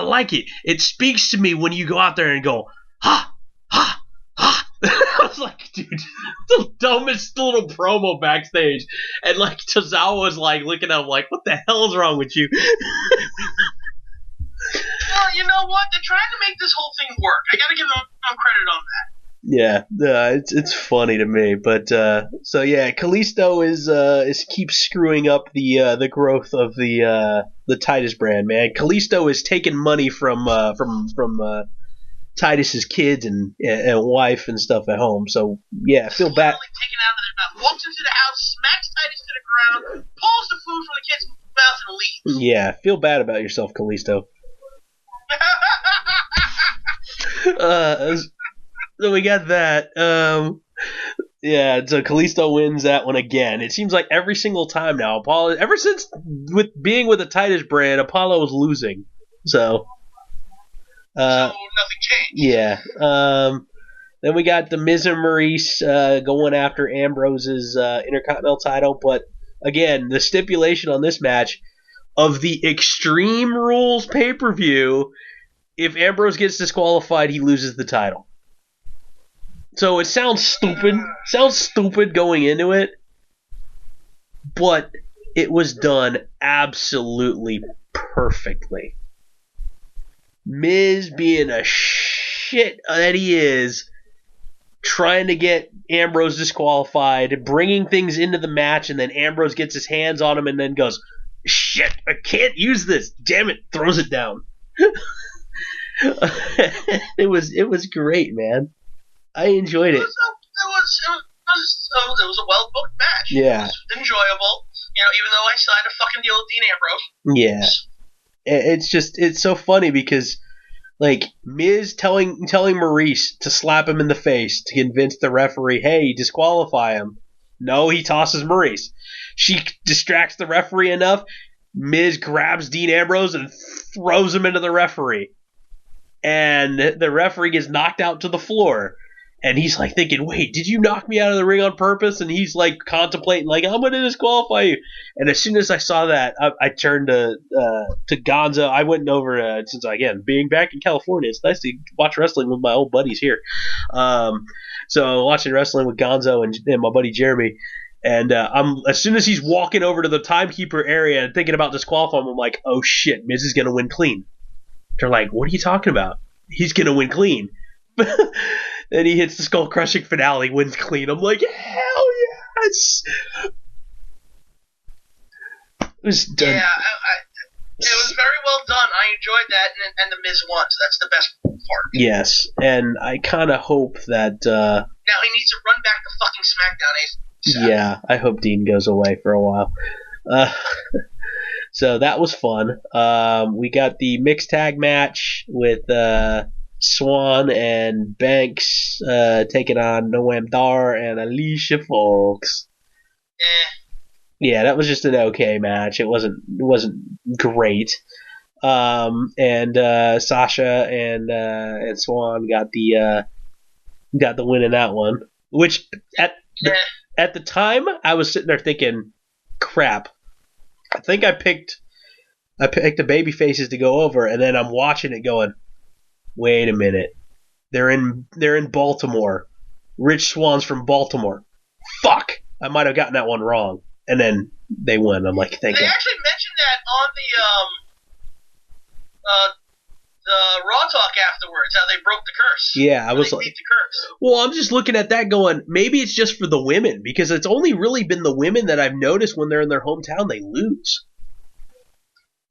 like it. It speaks to me when you go out there and go, ha, ha, ha. I was like, dude, the dumbest little promo backstage. And like Tozawa was like looking at him like, what the hell is wrong with you? Well, you know what? They're trying to make this whole thing work. I gotta give them credit on that. Yeah, it's funny to me, but so yeah, Kalisto is keeps screwing up the growth of the Titus brand, man. Kalisto is taking money from Titus's kids and wife and stuff at home. So yeah, feel bad. Taken out of their mouth, walks into the house, smacks Titus to the ground, pulls the food from the kid's mouth, and leaves. Yeah, feel bad about yourself, Kalisto. So we got that. Yeah, so Kalisto wins that one again. It seems like every single time now, Apollo, ever since being with the Titus brand, Apollo was losing. So nothing changed. Yeah. Then we got the Miz and Maurice going after Ambrose's Intercontinental title, but again, the stipulation on this match of the Extreme Rules pay-per-view, if Ambrose gets disqualified, he loses the title. So it sounds stupid going into it, but it was done absolutely perfectly. Miz, being a shit that he is, trying to get Ambrose disqualified, bringing things into the match, and then Ambrose gets his hands on him and then goes, shit, I can't use this, damn it, throws it down. It was great, man. I enjoyed it. It was a well booked match. Yeah. It was enjoyable. Even though I signed a fucking deal with Dean Ambrose. Yeah. It's so funny because like Miz telling Maurice to slap him in the face to convince the referee, hey, disqualify him. No, he tosses Maurice. She distracts the referee enough. Miz grabs Dean Ambrose and throws him into the referee. and the referee gets knocked out to the floor. And he's like thinking, wait, did you knock me out of the ring on purpose? And he's like contemplating, like, I'm going to disqualify you. And as soon as I saw that, I turned to Gonzo. I went over, since, again, being back in California, it's nice to watch wrestling with my old buddies here. So watching wrestling with Gonzo and my buddy Jeremy. And as soon as he's walking over to the timekeeper area and thinking about disqualifying him, I'm like, oh shit, Miz is going to win clean. They're like, what are you talking about? He's going to win clean. Then he hits the skull crushing finale, wins clean. I'm like, hell yes! It was done. Yeah, it was very well done. I enjoyed that, and the Miz won, so that's the best part. Yes, and I kind of hope that. Now he needs to run back to fucking SmackDown. Yeah, I hope Dean goes away for a while. So that was fun. We got the mixed tag match with Swan and Banks taking on Noam Dar and Alicia Fox. Yeah, that was just an okay match. It wasn't great. And Sasha and Swan got the win in that one. Which at the time I was sitting there thinking, crap. I think I picked the baby faces to go over, and then I'm watching it going, wait a minute. They're in Baltimore. Rich Swan's from Baltimore. Fuck! I might have gotten that one wrong. And then they won. I'm like, thank you. They actually mentioned that on the Raw Talk afterwards, how they broke the curse. Yeah, I was like, beat the curse. Well, I'm just looking at that going, maybe it's just for the women, because it's only really been the women that I've noticed when they're in their hometown, they lose.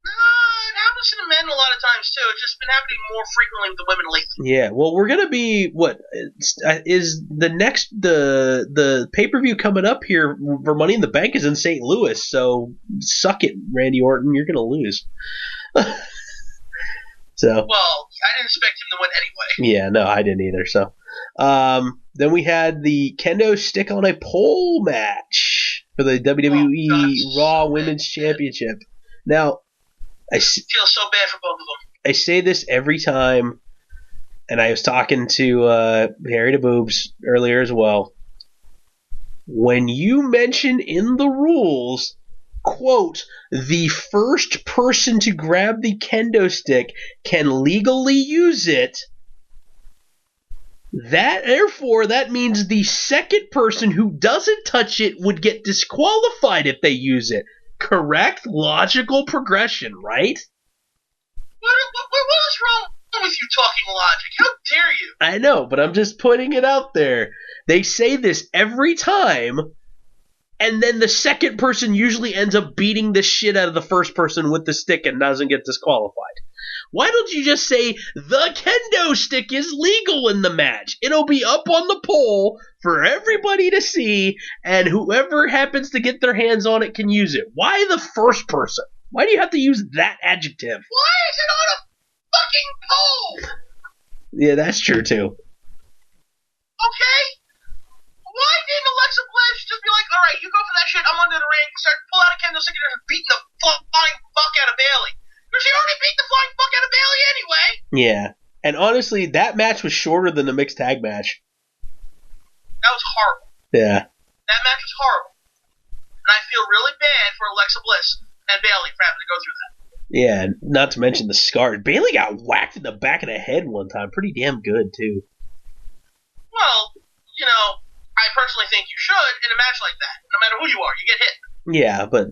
It happens to the men a lot of times too. It's just been happening more frequently with the women lately. Yeah, well, we're gonna be is the next the pay-per-view coming up here for Money in the Bank is in St. Louis, so suck it, Randy Orton, you're gonna lose. So. Well, I didn't expect him to win anyway. Yeah, no, I didn't either. So, then we had the kendo stick on a pole match for the WWE Raw Women's Championship. Now, I feel so bad for both of them. I say this every time, and I was talking to Harry the Boobs earlier as well. When you mention in the rules, quote, the first person to grab the kendo stick can legally use it, therefore that means the second person who doesn't touch it would get disqualified if they use it. Correct logical progression, right? What is wrong with you talking logic? How dare you? I know, but I'm just putting it out there. They say this every time, and then the second person usually ends up beating the shit out of the first person with the stick and doesn't get disqualified. Why don't you just say the kendo stick is legal in the match? It'll be up on the pole for everybody to see, and whoever happens to get their hands on it can use it. Why the first person? Why do you have to use that adjective? Why is it on a fucking pole? Yeah, that's true too. Okay? Why didn't Alexa Bliss just be like, alright, you go for that shit, I'm under the ring, pull out a kendo stick and beating the flying fuck out of Bayley? Because she already beat the flying fuck out of Bayley anyway! Yeah. And honestly, that match was shorter than the mixed tag match. That was horrible. Yeah. That match was horrible. And I feel really bad for Alexa Bliss and Bayley for having to go through that. Yeah, not to mention the scars. Bayley got whacked in the back of the head one time. Pretty damn good, too. Well, you know, I personally think you should in a match like that. No matter who you are, you get hit. Yeah, but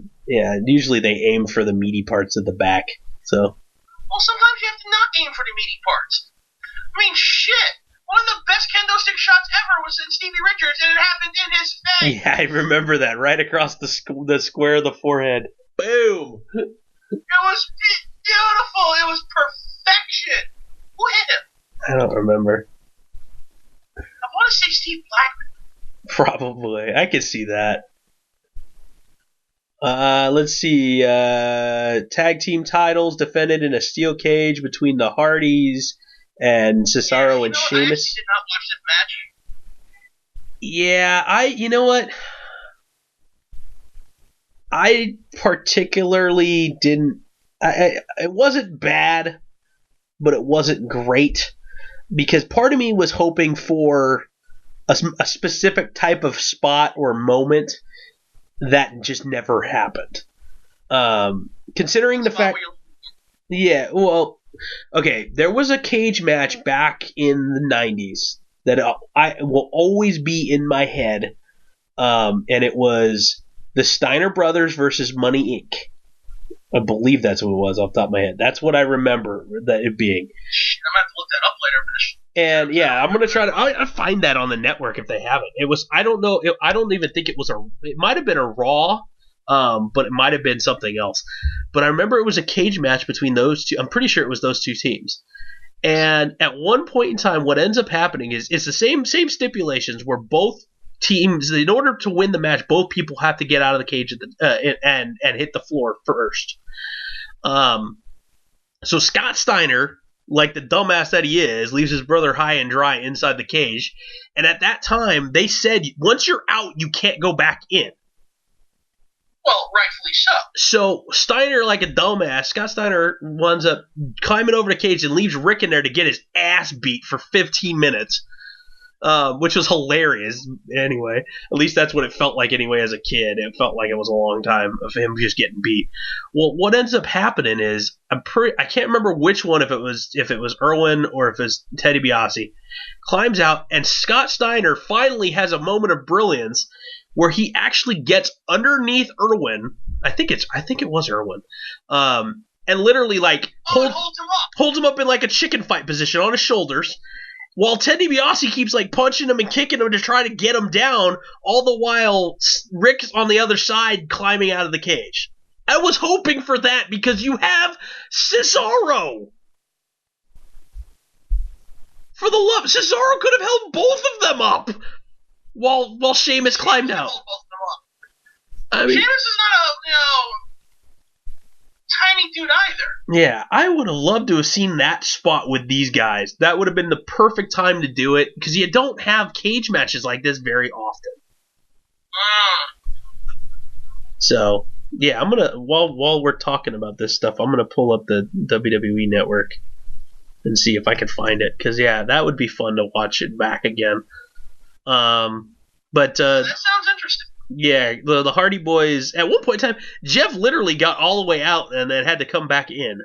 usually they aim for the meaty parts of the back. So. Well, sometimes you have to not aim for the meaty parts. I mean, shit. One of the best kendo stick shots ever was in Stevie Richards, and it happened in his face. Yeah, I remember that. Right across the square of the forehead. Boom. It was beautiful. It was perfection. Who hit him? I don't remember. I want to say Steve Blackman. Probably. I could see that. Let's see. Tag team titles defended in a steel cage between the Hardys and Cesaro and Sheamus. I actually did not watch this match. Yeah, you know what? I particularly didn't. It wasn't bad. but it wasn't great because part of me was hoping for a specific type of spot or moment that just never happened. Considering the fact, yeah, well, okay, there was a cage match back in the 90s that I will always be in my head, and it was the Steiner Brothers versus Money Inc. I believe that's what it was off the top of my head. That's what I remember that it being. I'm gonna have to look that up later. And yeah, I'm gonna try to. I find that on the network if they have it. It was. I don't know. I don't even think it was a. It might have been a Raw, but it might have been something else. But I remember it was a cage match between those two. I'm pretty sure it was those two teams. And at one point in time, what ends up happening is it's the same stipulations where both teams, in order to win the match, both people have to get out of the cage and hit the floor first. So Scott Steiner, like the dumbass that he is, leaves his brother high and dry inside the cage. And at that time, they said once you're out, you can't go back in. Well, rightfully so. So Steiner, like a dumbass, Scott Steiner winds up climbing over the cage and leaves Rick in there to get his ass beat for 15 minutes. Which was hilarious anyway. At least that's what it felt like anyway as a kid. It felt like it was a long time of him just getting beat. Well, what ends up happening is I can't remember which one, if it was Irwin or if it was Teddy DiBiase, climbs out and Scott Steiner finally has a moment of brilliance where he actually gets underneath Irwin. I think it was Irwin. And literally like holds him up in like a chicken fight position on his shoulders. While Ted DiBiase keeps like punching him and kicking him to try to get him down, all the while Rick's on the other side climbing out of the cage. I was hoping for that because you have Cesaro. For the love, Cesaro could have held both of them up while Sheamus climbed out. I mean, Sheamus is not a tiny dude either. Yeah, I would have loved to have seen that spot with these guys. That would have been the perfect time to do it because you don't have cage matches like this very often. So, yeah, I'm gonna while we're talking about this stuff, I'm gonna pull up the WWE Network and see if I can find it because yeah, that would be fun to watch it back again. But that sounds interesting. Yeah, the Hardy Boys, at one point in time, Jeff literally got all the way out and then had to come back in.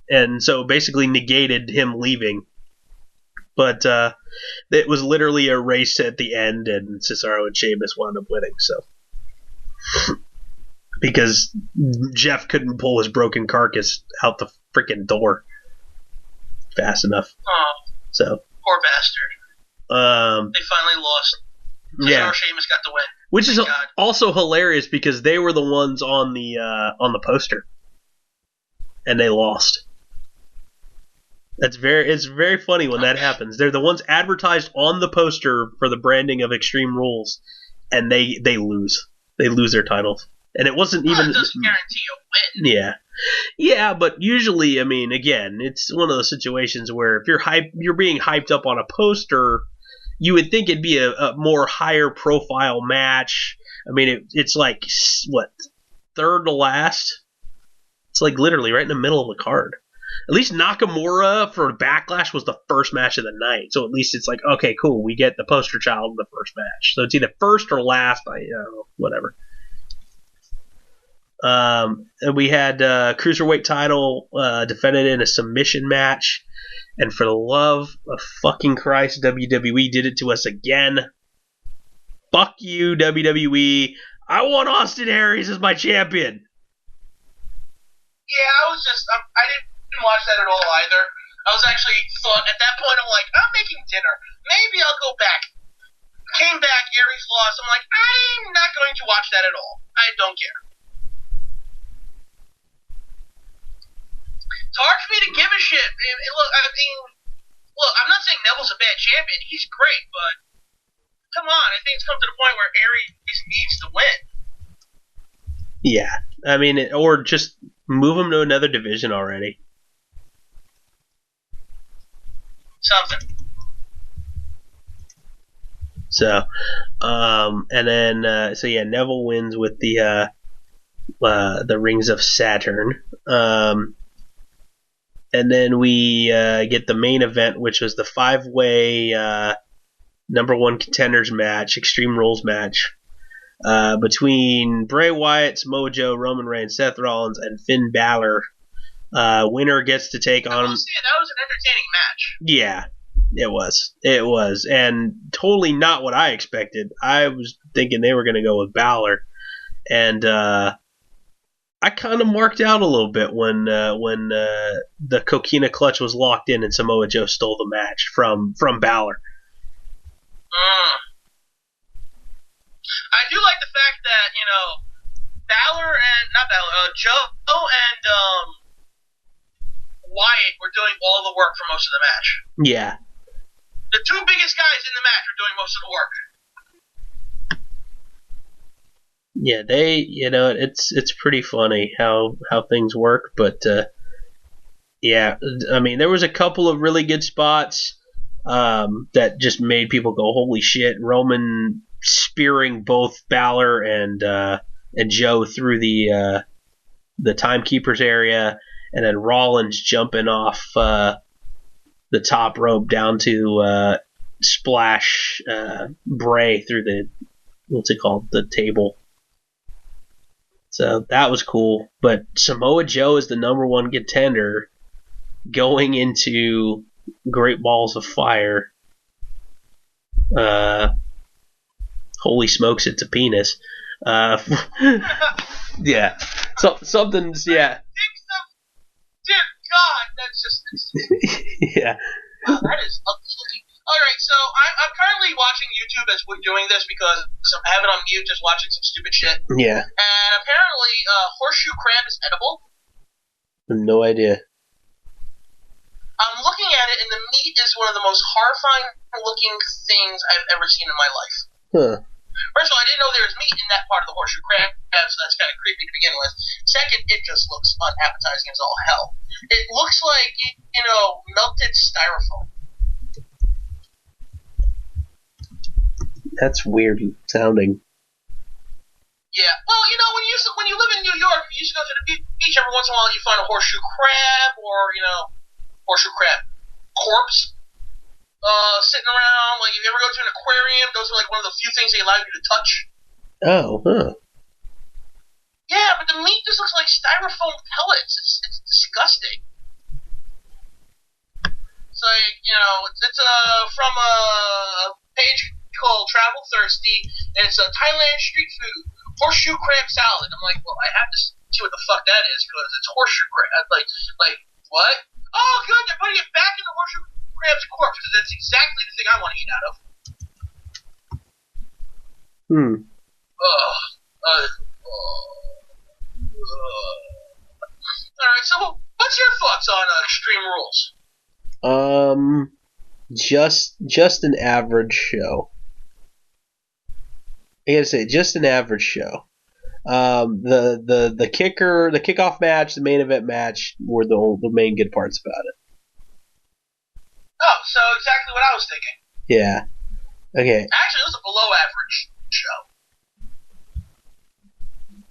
And so basically negated him leaving. But it was literally a race at the end, and Cesaro and Sheamus wound up winning. So because Jeff couldn't pull his broken carcass out the freaking door fast enough. Oh, so poor bastard. They finally lost. Cesaro Sheamus got the win. Which is also hilarious because they were the ones on the poster, and they lost. It's very funny when that happens. They're the ones advertised on the poster for the branding of Extreme Rules, and they lose. They lose their titles, and it wasn't even. It doesn't guarantee a win. Yeah, but usually, I mean, again, it's one of those situations where if you're being hyped up on a poster. You would think it'd be a more higher profile match. I mean, it's like, what, third to last? It's like literally right in the middle of the card. At least Nakamura for Backlash was the first match of the night. So at least it's like, okay, cool, we get the poster child in the first match. So it's either first or last, whatever. And we had Cruiserweight title defended in a submission match. And for the love of fucking Christ, WWE did it to us again. Fuck you, WWE. I want Austin Aries as my champion. Yeah, I didn't watch that at all either. I was actually thought, at that point, I'm like, I'm making dinner. Maybe I'll go back. Came back, Aries lost. I'm like, I'm not going to watch that at all. I don't care. It's hard for me to give a shit. Look, I'm not saying Neville's a bad champion. He's great, but come on. I think it's come to the point where Aries needs to win. Yeah. I mean, or just move him to another division already. Something. So, and then, Neville wins with the Rings of Saturn. And then we get the main event, which was the 5-way number 1 contenders match, Extreme Rules match, between Bray Wyatt, Samoa Joe, Roman Reigns, Seth Rollins, and Finn Balor. Winner gets to take on. I will say that was an entertaining match. Yeah, it was. It was, and totally not what I expected. I was thinking they were going to go with Balor, and I kind of marked out a little bit when the Coquina clutch was locked in and Samoa Joe stole the match from Balor. I do like the fact that, you know, Joe and Wyatt were doing all the work for most of the match. Yeah. The 2 biggest guys in the match were doing most of the work. Yeah, it's pretty funny how things work, but yeah, I mean, there was a couple of really good spots that just made people go, holy shit. Roman spearing both Balor and Joe through the timekeepers area, and then Rollins jumping off the top rope down to splash Bray through the, what's it called, the table. So that was cool. But Samoa Joe is the number 1 contender going into Great Balls of Fire. Holy smokes, it's a penis. Yeah. So something's, yeah. Dear God, that's just... Yeah. That is ugly. Alright, so I'm currently watching YouTube as we're doing this because I have it on mute, just watching some stupid shit. Yeah. And apparently, horseshoe crab is edible. No idea. I'm looking at it, and the meat is one of the most horrifying looking things I've ever seen in my life. Huh. First of all, I didn't know there was meat in that part of the horseshoe crab, so that's kind of creepy to begin with. Second, it just looks unappetizing as all hell. It looks like, you know, melted styrofoam. That's weird sounding. Yeah, well, you know, when you live in New York, you used to go to the beach every once in a while, you find a horseshoe crab or, you know, horseshoe crab corpse sitting around. Like, if you ever go to an aquarium, those are like one of the few things they allow you to touch. Oh, huh. Yeah, but the meat just looks like styrofoam pellets. It's disgusting. It's like, you know, it's from a page called Travel Thirsty, and it's a Thailand street food horseshoe crab salad. I'm like, well, I have to see what the fuck that is because it's horseshoe crab. Like what? Oh, good, they're putting it back in the horseshoe crab's corpse because that's exactly the thing I want to eat out of. All right, so what's your thoughts on Extreme Rules? Just an average show. I gotta say, just an average show. The kickoff match, the main event match were the main good parts about it. Oh, so exactly what I was thinking. Yeah. Okay. Actually, it was a below average show.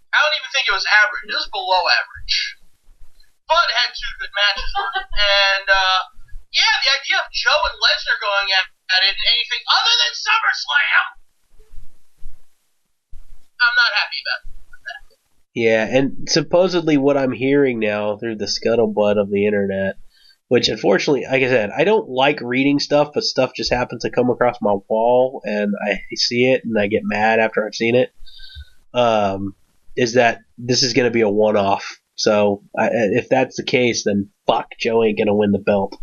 I don't even think it was average. It was below average. But it had 2 good matches on it. And, yeah, the idea of Joe and Lesnar going at it in anything other than SummerSlam, I'm not happy about that. Yeah, and supposedly what I'm hearing now through the scuttlebutt of the internet, which unfortunately, like I said, I don't like reading stuff, but stuff just happens to come across my wall, and I see it, and I get mad after I've seen it, is that this is going to be a one-off. So if that's the case, then fuck, Joe ain't going to win the belt.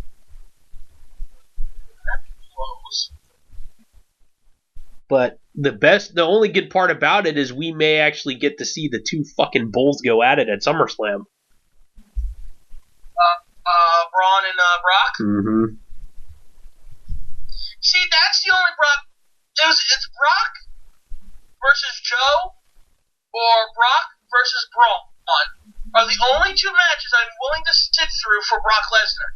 But the only good part about it is we may actually get to see the 2 fucking bulls go at it at SummerSlam. Braun and Brock? Mm-hmm. See, that's the only Brock. It's Brock versus Joe or Brock versus Braun are the only 2 matches I'm willing to sit through for Brock Lesnar.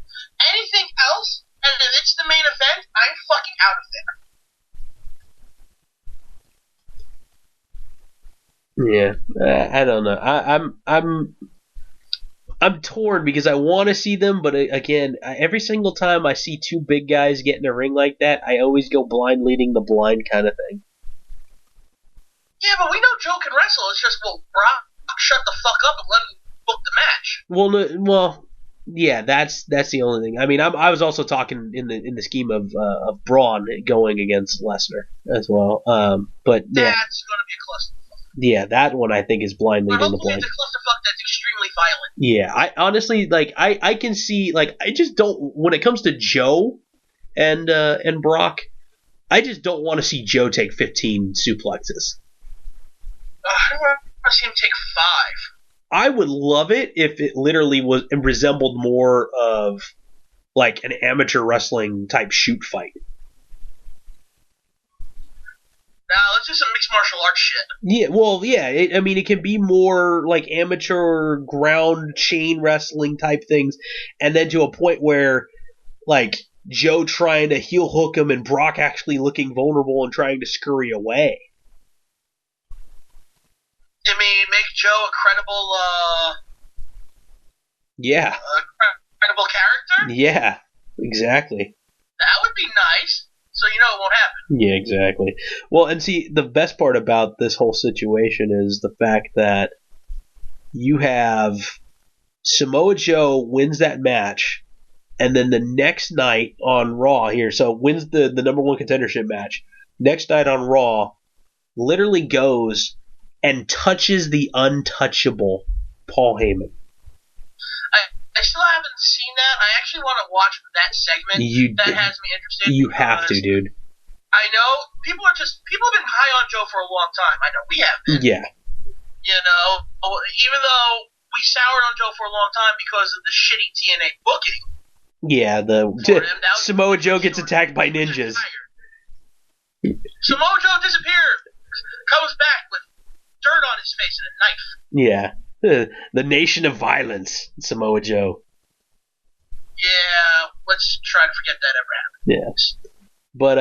Anything else, and if it's the main event, I'm fucking out of there. Yeah, I don't know. I'm torn because I want to see them, but again, every single time I see two big guys get in a ring like that, I always go blind leading the blind kind of thing. Yeah, but we know Joe can wrestle. It's just, well, Brock, shut the fuck up and let him book the match. Well, yeah, that's the only thing. I mean, I was also talking in the scheme of Braun going against Lesnar as well. But yeah, that's going to be a clusterfuck. Yeah, that one I think is blind leading the blind. It's a clusterfuck that's extremely violent. Yeah, I honestly I can see I just don't when it comes to Joe and Brock, I just don't want to see Joe take 15 suplexes. I want to see him take 5. I would love it if it literally resembled more of like an amateur wrestling type shoot fight. Now, let's do some mixed martial arts shit. Yeah, well, yeah. It can be more like amateur ground chain wrestling type things, and then to a point where, like, Joe trying to heel hook him and Brock actually looking vulnerable and trying to scurry away. You mean make Joe a credible, yeah. Credible character? Yeah, exactly. That would be nice. So you know it won't happen. Yeah, exactly. Well, and see, the best part about this whole situation is the fact that you have Samoa Joe wins that match, and then the next night on Raw here, so wins the number one contendership match. Next night on Raw, literally goes and touches the untouchable Paul Heyman. I still haven't seen that. I actually want to watch that segment. That has me interested. You have to, dude. I know people have been high on Joe for a long time. I know we have been. Yeah. You know, even though we soured on Joe for a long time because of the shitty TNA booking. Yeah, Samoa Joe gets attacked by ninjas. Samoa Joe disappeared, comes back with dirt on his face and a knife. Yeah. The nation of violence, Samoa Joe. Yeah, let's try to forget that ever happened. Yes. But,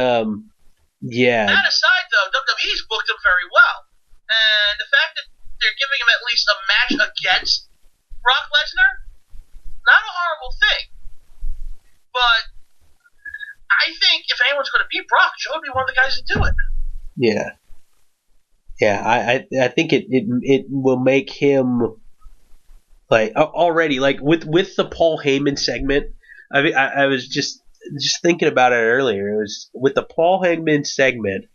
yeah. That aside, though, WWE's booked him very well. And the fact that they're giving him at least a match against Brock Lesnar, not a horrible thing. But I think if anyone's going to beat Brock, Joe would be one of the guys to do it. Yeah. Yeah, I think it will make him like already like with the Paul Heyman segment. I was just thinking about it earlier. It was with the Paul Heyman segment.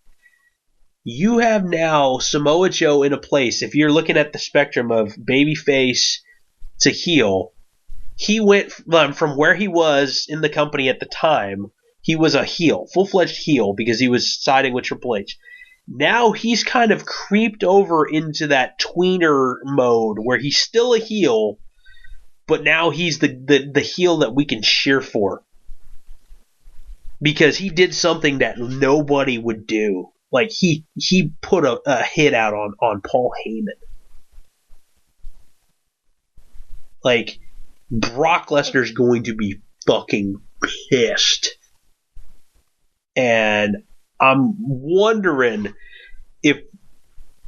You have now Samoa Joe in a place. If you're looking at the spectrum of babyface to heel, he went from where he was in the company at the time. He was a heel, full-fledged heel, because he was siding with Triple H. Now he's kind of creeped over into that tweener mode where he's still a heel, but now he's the heel that we can cheer for. Because he did something that nobody would do. Like, he put a hit out on Paul Heyman. Like, Brock Lesnar's going to be fucking pissed. And I'm wondering if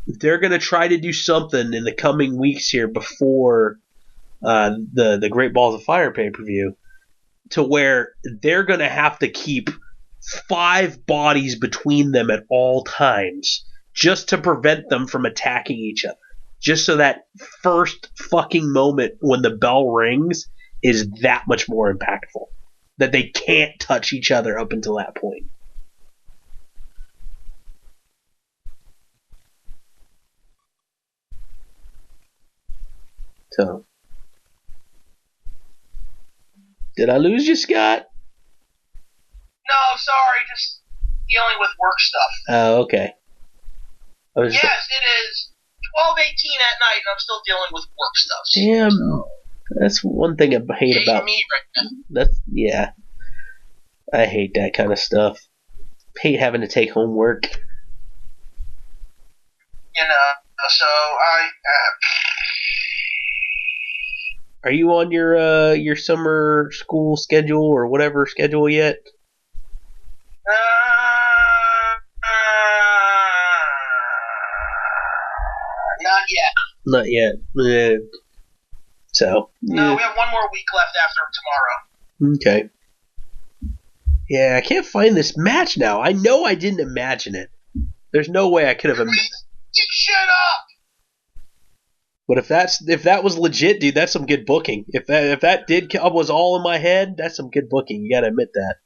they're going to try to do something in the coming weeks here before the Great Balls of Fire pay-per-view to where they're going to have to keep 5 bodies between them at all times just to prevent them from attacking each other. Just so that first fucking moment when the bell rings is that much more impactful. That they can't touch each other up until that point. So, did I lose you, Scott? No, sorry, just dealing with work stuff. Oh, okay. Yes, it is 12:18 at night, and I'm still dealing with work stuff. Damn, so, that's one thing I hate about me right now. Yeah, I hate that kind of stuff. Hate having to take homework. You know, so Are you on your summer school schedule or whatever schedule yet? Not yet. Not yet. So No, we have one more week left after tomorrow. Okay. Yeah, I can't find this match now. I know I didn't imagine it. There's no way I could have imagined. Shut up! But if that was legit, dude, that's some good booking. If that was all in my head, that's some good booking. You gotta admit that.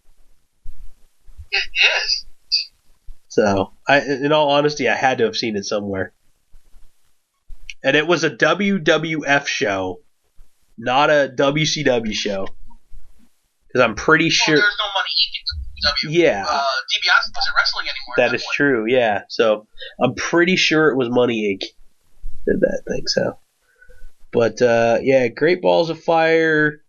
It is. So, in all honesty, I had to have seen it somewhere. And it was a WWF show, not a WCW show. Because I'm pretty sure. There's no money in WCW. Yeah. DiBiase wasn't wrestling anymore. That is true, yeah. So, I'm pretty sure it was Money Inc. did that thing, so. But, yeah, Great Balls of Fire.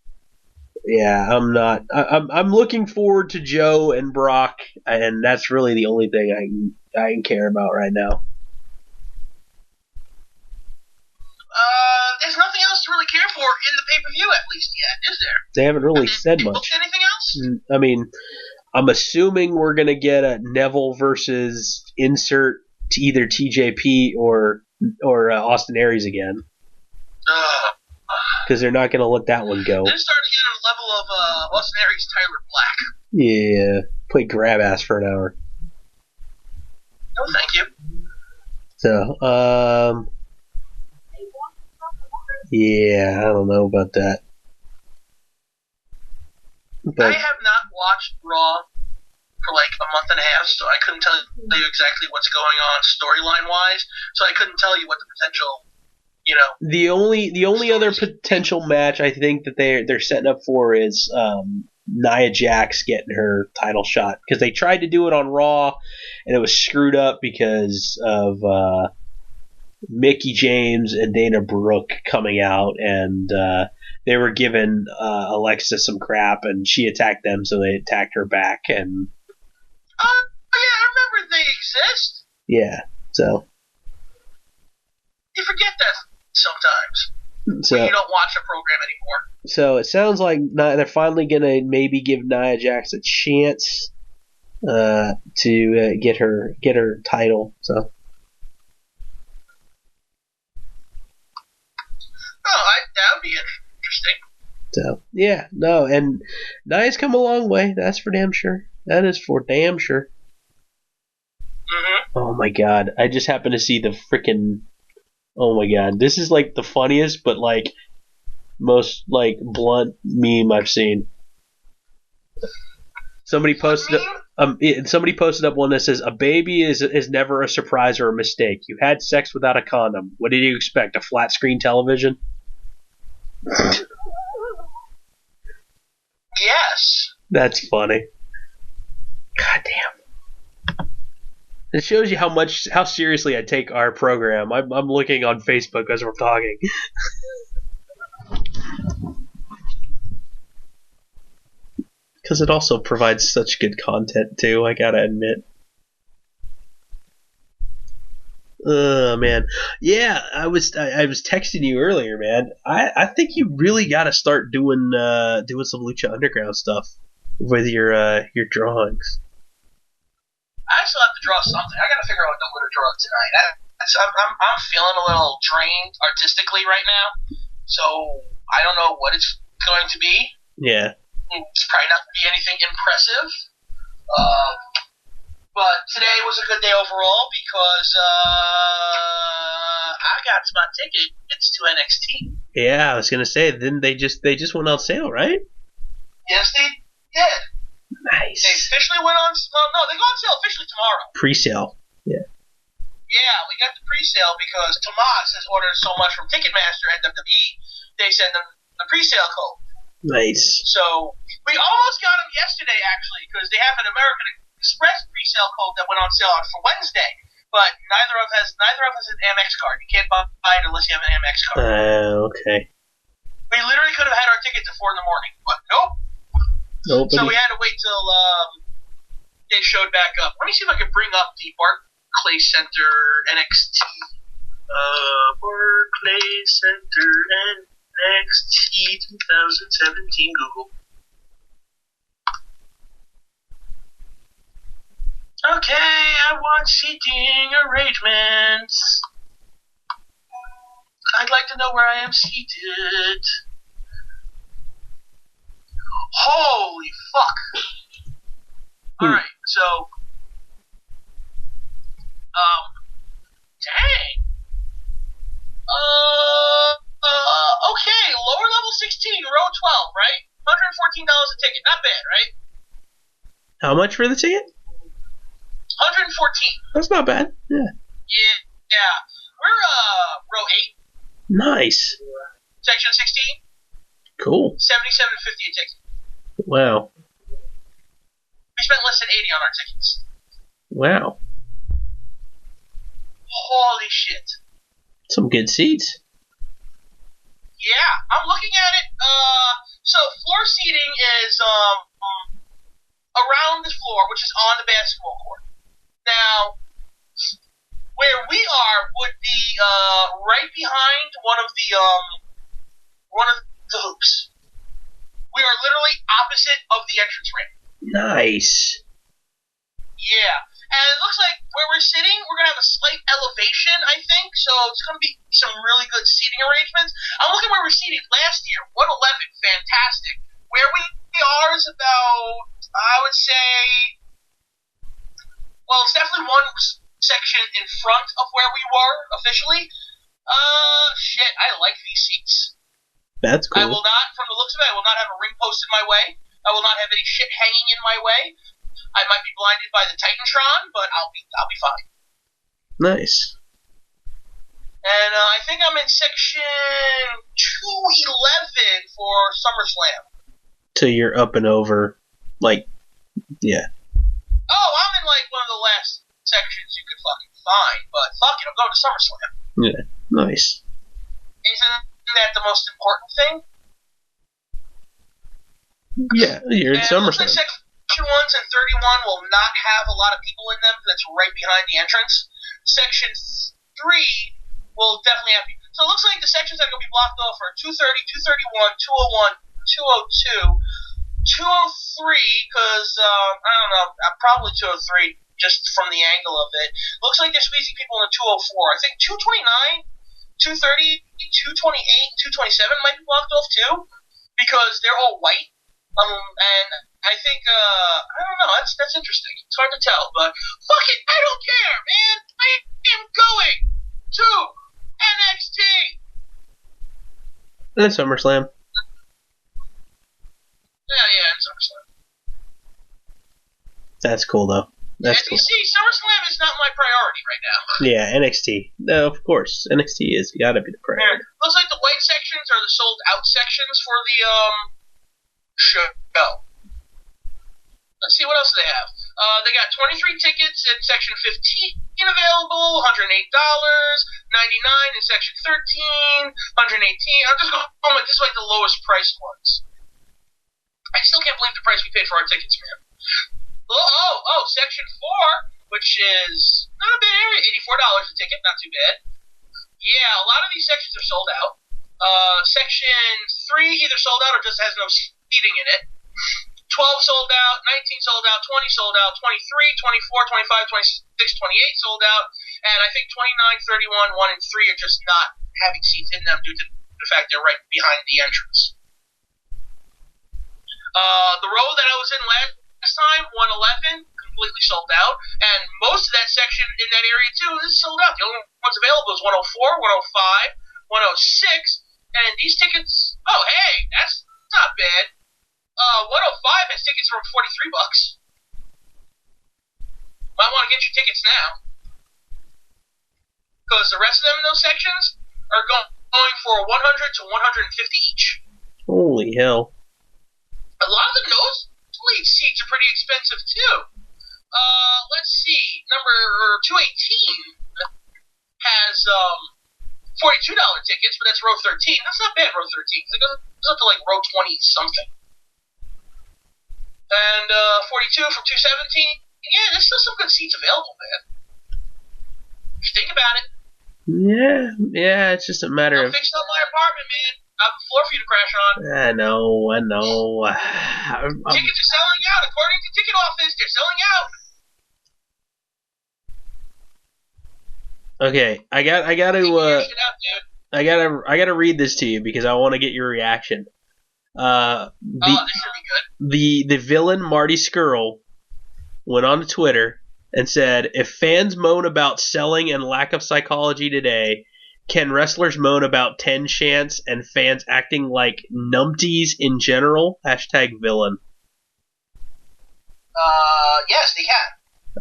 Yeah, I'm not. I'm looking forward to Joe and Brock, and that's really the only thing I can care about right now. There's nothing else to really care for in the pay-per-view, at least yet, is there? They haven't really said much. Anything else? I mean, I'm assuming we're gonna get a Neville versus insert to either TJP or Austin Aries again, because they're not gonna let that one go. They're starting to get on the level of Austin Aries, Tyler Black. Yeah, play grab ass for an hour. No, thank you. So, yeah, I don't know about that. But I have not watched Raw for like a month and a half, so I couldn't tell you exactly what's going on storyline-wise. So I couldn't tell you what the potential, the only other potential match I think that they're setting up for is Nia Jax getting her title shot, because they tried to do it on Raw and it was screwed up because of Mickie James and Dana Brooke coming out, and they were giving Alexa some crap, and she attacked them, so they attacked her back. And oh yeah, I remember they exist. Yeah, so you forget that sometimes. So when you don't watch a program anymore. So it sounds like they're finally gonna maybe give Nia Jax a chance to get her title. So. That would be interesting. So yeah, no, and Nia's come a long way. That's for damn sure. That is for damn sure. Mm-hmm. Oh my god! I just happened to see the freaking. Oh my god! This is like the funniest, but like most like blunt meme I've seen. Somebody posted up one that says, "A baby is never a surprise or a mistake. You had sex without a condom. What did you expect? A flat screen television?" Yes. That's funny. God damn. It shows you how seriously I take our program. I'm looking on Facebook as we're talking. Because it also provides such good content too, I gotta admit. Man, yeah, I was texting you earlier, man. I think you really got to start doing some Lucha Underground stuff with your drawings. I still have to draw something. I got to figure out what to draw tonight. I'm feeling a little drained artistically right now, so I don't know what it's going to be. Yeah, it's probably not going to be anything impressive. But today was a good day overall because I got my tickets to NXT. Yeah, I was gonna say, didn't they just went on sale, right? Yes, they did. Nice. They officially went on. Well, no, they go on sale officially tomorrow. Pre-sale. Yeah. Yeah, we got the pre-sale because Tomas has ordered so much from Ticketmaster and WWE. They send them the pre-sale code. Nice. So we almost got them yesterday, actually, because they have an American Express pre-sale code that went on sale for Wednesday, but neither of us has an Amex card. You can't buy it unless you have an Amex card. Okay. We literally could have had our tickets at 4 in the morning, but nope. Nobody. So we had to wait till they showed back up. Let me see if I can bring up the Barclays Center NXT. Barclays Center NXT 2017 Google. Okay, I want seating arrangements. I'd like to know where I am seated. Holy fuck. Alright, so... Dang. Okay, lower level 16, row 12, right? $114 a ticket, not bad, right? How much for the ticket? 114. That's not bad. Yeah. Yeah. We're, row 8. Nice. Section 16. Cool. $77.50 a ticket. Wow. We spent less than 80 on our tickets. Wow. Holy shit. Some good seats. Yeah, I'm looking at it. So floor seating is around the floor, which is on the basketball court. Now, where we are would be right behind one of the hoops. We are literally opposite of the entrance ramp. Nice. Yeah. And it looks like where we're sitting, we're going to have a slight elevation, I think. So it's going to be some really good seating arrangements. I'm looking where we're seated last year. 111, fantastic. Where we are is about, I would say, well, it's definitely one section in front of where we were officially. Shit, I like these seats. That's cool. I will not, from the looks of it, I will not have a ring post in my way. I will not have any shit hanging in my way. I might be blinded by the Titantron, but I'll be fine. Nice. And I think I'm in section 211 for SummerSlam. So you're up and over, like, yeah. Oh, I'm in like one of the last sections you could fucking find, but fuck it, I'm going to SummerSlam. Yeah, nice. Isn't that the most important thing? Yeah, you're in SummerSlam. Section 1s and 31 will not have a lot of people in them because it's right behind the entrance. Section 3 will definitely have people. So it looks like the sections that are going to be blocked off are 230, 231, 201, 202, 203, because, I don't know, probably 203 just from the angle of it. Looks like they're squeezing people in 204. I think 229, 230, 228, 227 might be blocked off too because they're all white. And I think, I don't know, that's interesting. It's hard to tell, but fuck it, I don't care, man. I am going to NXT. And SummerSlam. Yeah, and SummerSlam. That's cool, though. That's As cool. you see, SummerSlam is not my priority right now. Yeah, NXT. No, of course. NXT is gotta be the priority. Yeah. Looks like the white sections are the sold out sections for the, show. Let's see, what else do they have? They got 23 tickets in section 15 available, $108, $99 in section 13, $118. I'm just going with this is like the lowest priced ones. I still can't believe the price we paid for our tickets, man. Oh, section 4, which is not a bad area, $84 a ticket, not too bad. Yeah, a lot of these sections are sold out. Section 3 either sold out or just has no seating in it. 12 sold out, 19 sold out, 20 sold out, 23, 24, 25, 26, 28 sold out, and I think 29, 31, 1, and 3 are just not having seats in them due to the fact they're right behind the entrance. The row that I was in last time, 111, completely sold out, and most of that section in that area too is sold out. The only ones available is 104, 105, 106, and these tickets, oh hey, that's not bad. 105 has tickets for $43. Might want to get your tickets now. Because the rest of them in those sections are going for 100 to 150 each. Holy hell. A lot of the nosebleed seats are pretty expensive too. Let's see. Number 218 has $42 tickets, but that's row 13. That's not bad, row 13. It goes up to like row 20 something. And 42 from 217. Yeah, there's still some good seats available, man. If you think about it. Yeah, it's just a matter of... I'm fixing up my apartment, man. I have a floor for you to crash on. I know. Tickets are selling out. According to Ticket Office, they're selling out. Okay, I got to... Figure your shit out, dude. I gotta read this to you because I want to get your reaction. This should be good. The villain Marty Skrull went on to Twitter and said, "If fans moan about selling and lack of psychology today, can wrestlers moan about 10 chants and fans acting like numpties in general? #villain." Yes, they can.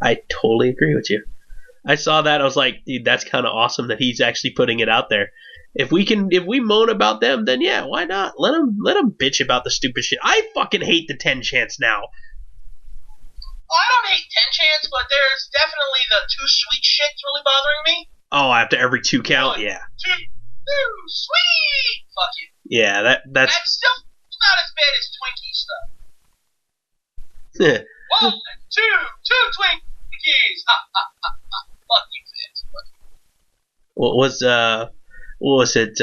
I totally agree with you. I saw that. I was like, dude, that's kind of awesome that he's actually putting it out there. If we moan about them, then yeah, why not? Let them bitch about the stupid shit. I fucking hate the 10 chants now. Well, I don't hate 10 chants, but there's definitely the too sweet shit's really bothering me. Oh, after every 2 count, yeah. Too sweet. Fuck you. Yeah, that's still not as bad as Twinkie stuff. 1, 2 Twinkies. Fuck you, fans. Fuck you. what was it?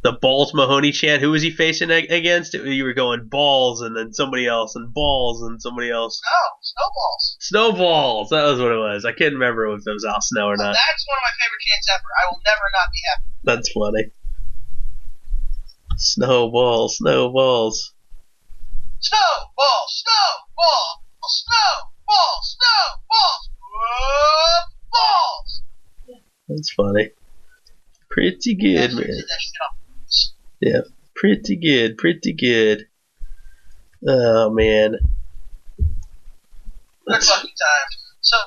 The Balls Mahoney chant. Who was he facing against? You were going balls and then somebody else and balls and somebody else. No, snowballs. Snowballs. That was what it was. I can't remember if it was Al Snow or not. That's one of my favorite chants ever. I will never not be happy. That's funny. Snowballs, snowballs. Snowball, snowball, snowball, snowballs, balls. That's funny. Pretty good, man. Yeah, pretty good, pretty good. Oh, man. Good fucking time. So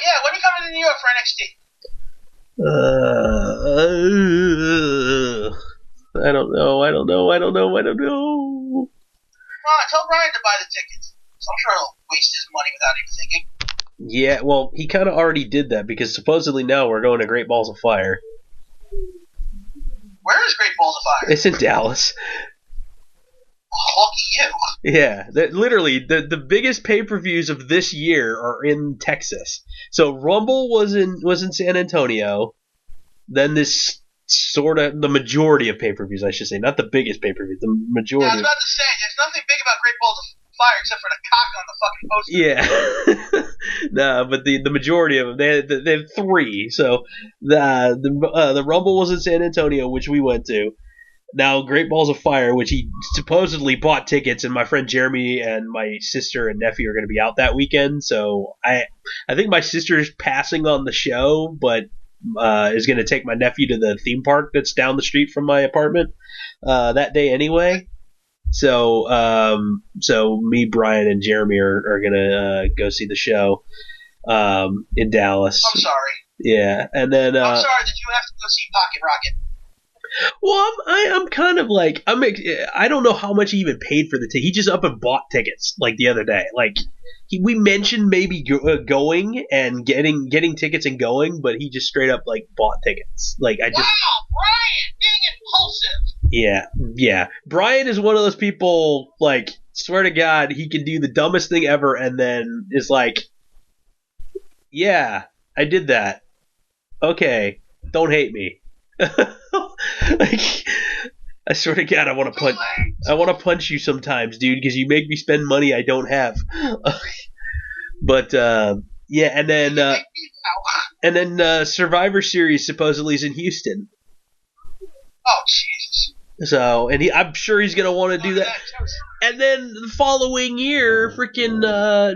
yeah, when are you coming to New York for NXT? I don't know. Well, tell Brian to buy the tickets. So I'm sure he'll waste his money without even thinking. Yeah, well, he kind of already did that because supposedly now we're going to Great Balls of Fire. Where is Great Balls of Fire? It's in Dallas. Oh, lucky you. Yeah, literally, the biggest pay-per-views of this year are in Texas. So Rumble was in San Antonio. Then this sort of the majority of pay-per-views, I should say, not the biggest pay-per-view, the majority. Yeah, I was about to say, there's nothing big about Great Balls of Fire except for the cock on the fucking poster. Yeah, no, but the majority of them, they have 3. So the Rumble was in San Antonio, which we went to. Now Great Balls of Fire, which he supposedly bought tickets, and my friend Jeremy and my sister and nephew are going to be out that weekend. So I think my sister's passing on the show, but is going to take my nephew to the theme park that's down the street from my apartment that day anyway. So me, Brian, and Jeremy are going to go see the show in Dallas. I'm sorry. Yeah, and then I'm sorry that you have to go see Pocket Rocket. Well, I'm kind of like I don't know how much he even paid for the ticket. He just up and bought tickets like the other day. Like we mentioned maybe going and getting tickets and going, but he just straight up like bought tickets. Like Wow, Brian, being impulsive. Yeah. Brian is one of those people. Like, swear to God, he can do the dumbest thing ever, and then is like, yeah, I did that. Okay, don't hate me. Like, I swear to God, I want to punch you sometimes, dude, because you make me spend money I don't have. But yeah, and then Survivor Series supposedly is in Houston. Oh Jesus! So, and I'm sure he's gonna want to do that. And then the following year, freaking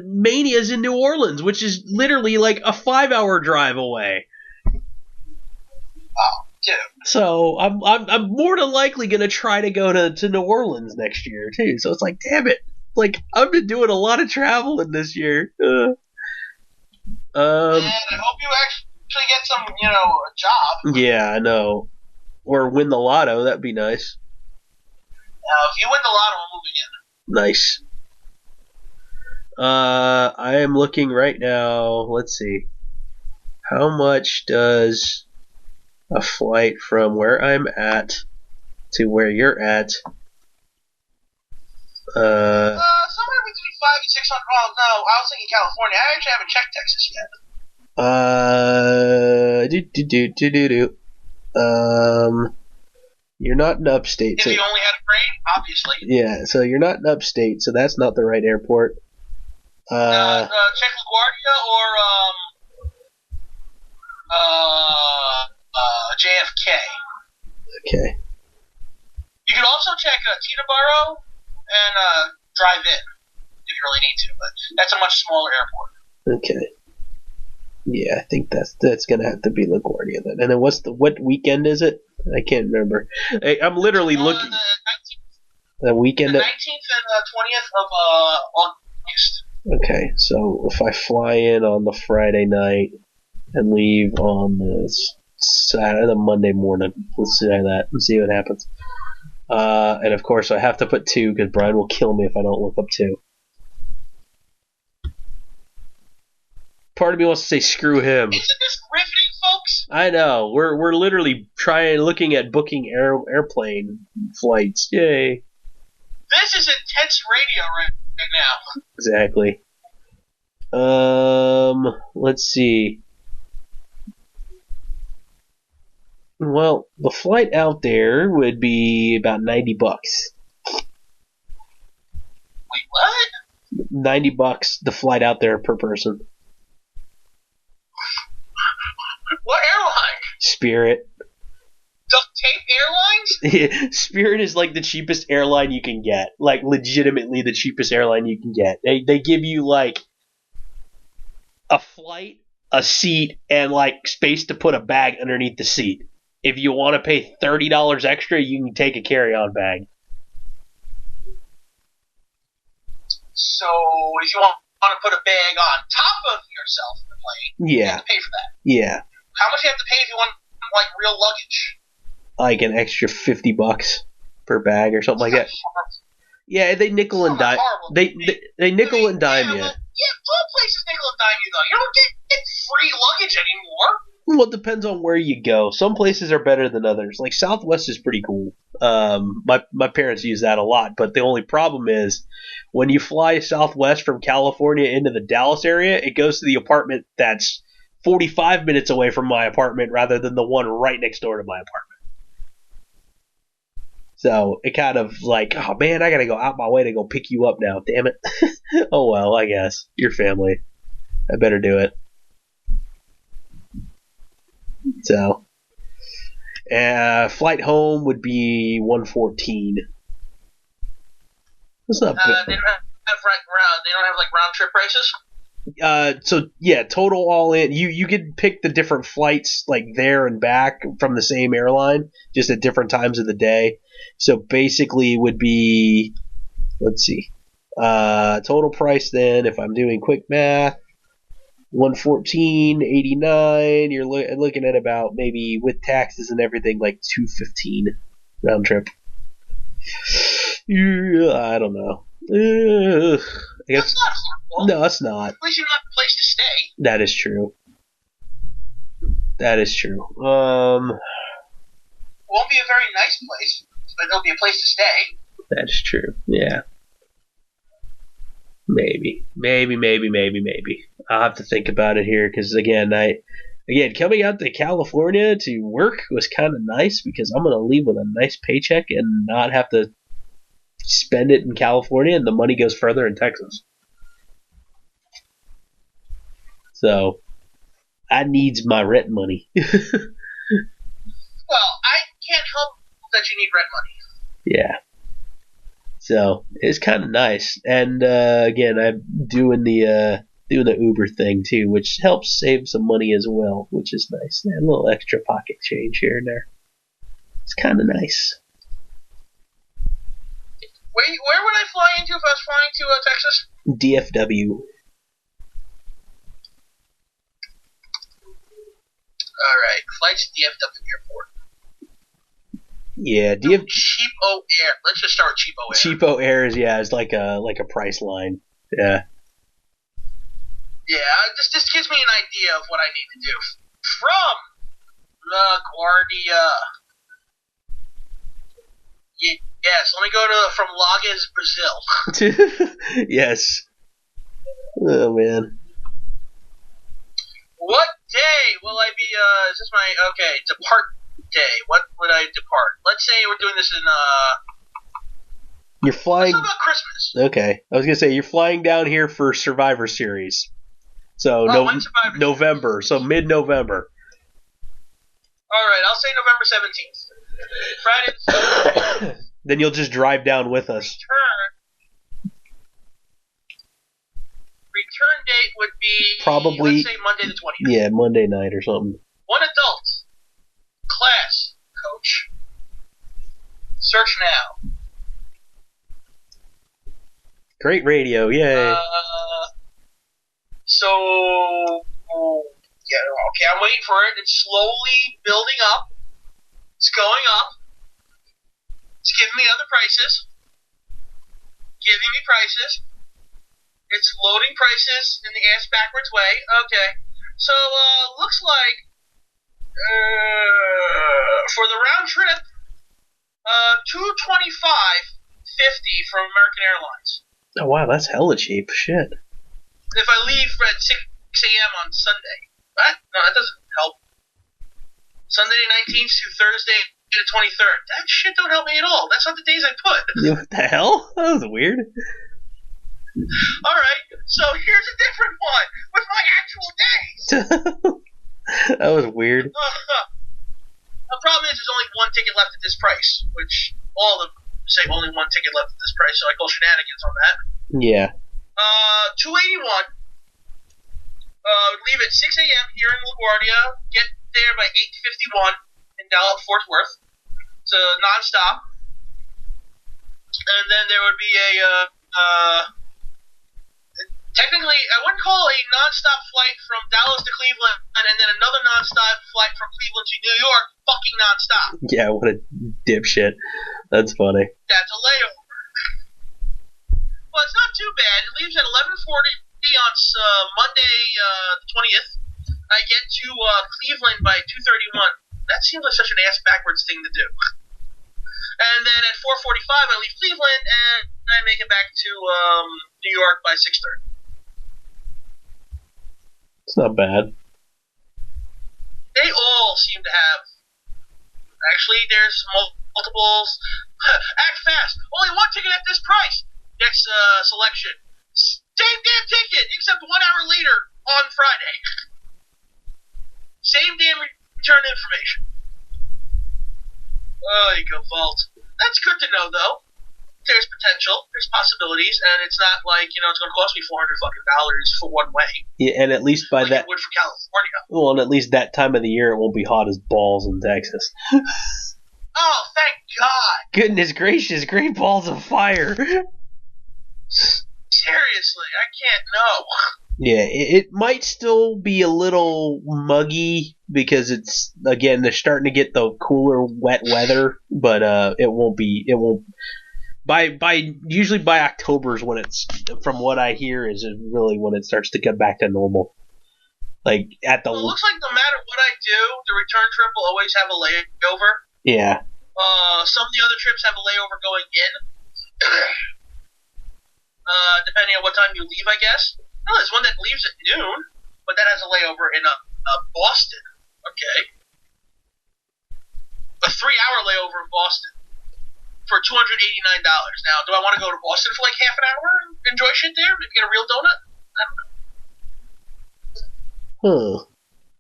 Mania's in New Orleans, which is literally like a 5-hour drive away. Oh, dude. So I'm more than likely gonna try to go to New Orleans next year too. So it's like, damn it, like I've been doing a lot of traveling this year. And I hope you actually get some, a job. Yeah, I know. Or win the lotto, that'd be nice. If you win the lotto, we'll move again. Nice. I am looking right now. Let's see. How much does a flight from where I'm at to where you're at? Somewhere between 500 and 600. Oh no, I was thinking California. I actually haven't checked Texas yet. You're not in upstate. If you only had a brain, obviously. Yeah, so you're not in upstate, so that's not the right airport. Check LaGuardia or JFK. Okay. You can also check Teterboro and drive in if you really need to, but that's a much smaller airport. Okay. Yeah, I think that's gonna have to be LaGuardia then. And then what weekend is it? I can't remember. I'm literally looking. The weekend. The 19th and 20th of August. Okay, so if I fly in on the Friday night and leave on the Monday morning, let's see that and see what happens. And of course, I have to put 2 because Brian will kill me if I don't look up 2. Part of me wants to say screw him. Isn't this riveting, folks? I know. We're literally looking at booking airplane flights. Yay! This is intense radio right now. Exactly. Let's see. Well, the flight out there would be about $90. Wait, what? $90 the flight out there per person. What airline? Spirit. Duct Tape Airlines? Spirit is like the cheapest airline you can get. Like, legitimately the cheapest airline you can get. They give you, like, a flight, a seat, and, like, space to put a bag underneath the seat. If you want to pay $30 extra, you can take a carry-on bag. So, if you want to put a bag on top of yourself in the plane, you have to pay for that. Yeah. How much do you have to pay if you want, like, real luggage? Like an extra $50 per bag or something like that. Yeah, they nickel and dime. They nickel and dime you. Yeah, all places nickel and dime you though. You don't get free luggage anymore. Well, it depends on where you go. Some places are better than others. Like Southwest is pretty cool. My parents use that a lot, but the only problem is when you fly Southwest from California into the Dallas area, it goes to the apartment that's 45 minutes away from my apartment rather than the one right next door to my apartment. So it kind of like, oh man, I gotta go out my way to go pick you up now. Damn it. Oh well, I guess. Your family. I better do it. So, flight home would be $114. That's not bad. They don't have like round trip prices. So yeah, total all in. You could pick the different flights like there and back from the same airline, just at different times of the day. So basically, it would be, let's see, total price then. If I'm doing quick math, $114.89. You're looking at about maybe with taxes and everything like $215 round trip. Yeah, I don't know. I guess, that's not horrible. No, it's not. At least you don't have a place to stay. That is true. That is true. It won't be a very nice place, but there'll be a place to stay. That is true. Yeah. Maybe. I'll have to think about it here because again, coming out to California to work was kind of nice because I'm gonna leave with a nice paycheck and not have to spend it in California, and the money goes further in Texas. So, I needs my rent money. Well, I can't help that you need rent money. Yeah. So it's kind of nice, and again, I'm doing the Uber thing too, which helps save some money as well, which is nice. A little extra pocket change here and there. It's kind of nice. Where would I fly into if I was flying to Texas? DFW. All right, flights to DFW airport. Yeah, Cheapo Air. Let's just start with Cheapo Air. Cheapo Air is like a price line. Yeah. Yeah, this gives me an idea of what I need to do. From LaGuardia. Yes, let me go from Lagos, Brazil. Yes. Oh man. What day will I be? Is this my depart day? What would I depart? Let's say we're doing this in You're flying. Let's talk about Christmas. Okay, I was gonna say you're flying down here for Survivor Series. So when's Survivor November, so mid-November. Alright, I'll say November 17th. Friday the 17th. Then you'll just drive down with us. Return date would be Probably, let's say Monday the 20th. Yeah, Monday night or something. One adult. Class. Coach. Search now. Great radio, yay. So, yeah, okay, I'm waiting for it. It's slowly building up. It's going up. It's giving me other prices. Giving me prices. It's loading prices in the ass backwards way. Okay. So, looks like for the round trip, $225.50 from American Airlines. Oh, wow, that's hella cheap. Shit. If I leave at 6 a.m. on Sunday. What? No, that doesn't help. Sunday the 19th to Thursday the 23rd. That shit don't help me at all. That's not the days I put. What the hell? That was weird. Alright, so here's a different one with my actual days. That was weird. The problem is there's only one ticket left at this price, which all of them say only one ticket left at this price, so I call shenanigans on that. Yeah. $281. Leave at 6 a.m. here in LaGuardia. Get there by 8:51 in Dallas, Fort Worth. It's a non-stop. And then there would be technically, I wouldn't call a non-stop flight from Dallas to Cleveland and then another non-stop flight from Cleveland to New York fucking non-stop. Yeah, what a dipshit. That's funny. That's a layover. Well, it's not too bad. It leaves at 11:40 on Monday the 20th. I get to Cleveland by 2:31. That seems like such an ass backwards thing to do. And then at 4:45 I leave Cleveland and I make it back to New York by 6:30. It's not bad. They all seem to have. Actually, there's multiples. Act fast. Only one ticket at this price. Next selection. Same damn ticket, except 1 hour later on Friday. Same damn return information. Oh, you go vault. That's good to know, though. There's potential, there's possibilities, and it's not like, it's going to cost me $400 for one way. Yeah, and at least by like that. It would for California. Well, and at least that time of the year it won't be hot as balls in Texas. Oh, thank God. Goodness gracious, great balls of fire. Seriously, I can't know. Yeah, it might still be a little muggy because it's, again, they're starting to get the cooler, wet weather, but it won't. Usually by October is when it's, from what I hear, is really when it starts to get back to normal. Like at the. Well, it looks like no matter what I do, the return trip will always have a layover. Yeah. Some of the other trips have a layover going in, depending on what time you leave, I guess. Oh, there's one that leaves at noon, but that has a layover in Boston. Okay. A 3-hour layover in Boston for $289. Now, do I want to go to Boston for like half an hour and enjoy shit there? Maybe get a real donut? I don't know. Huh.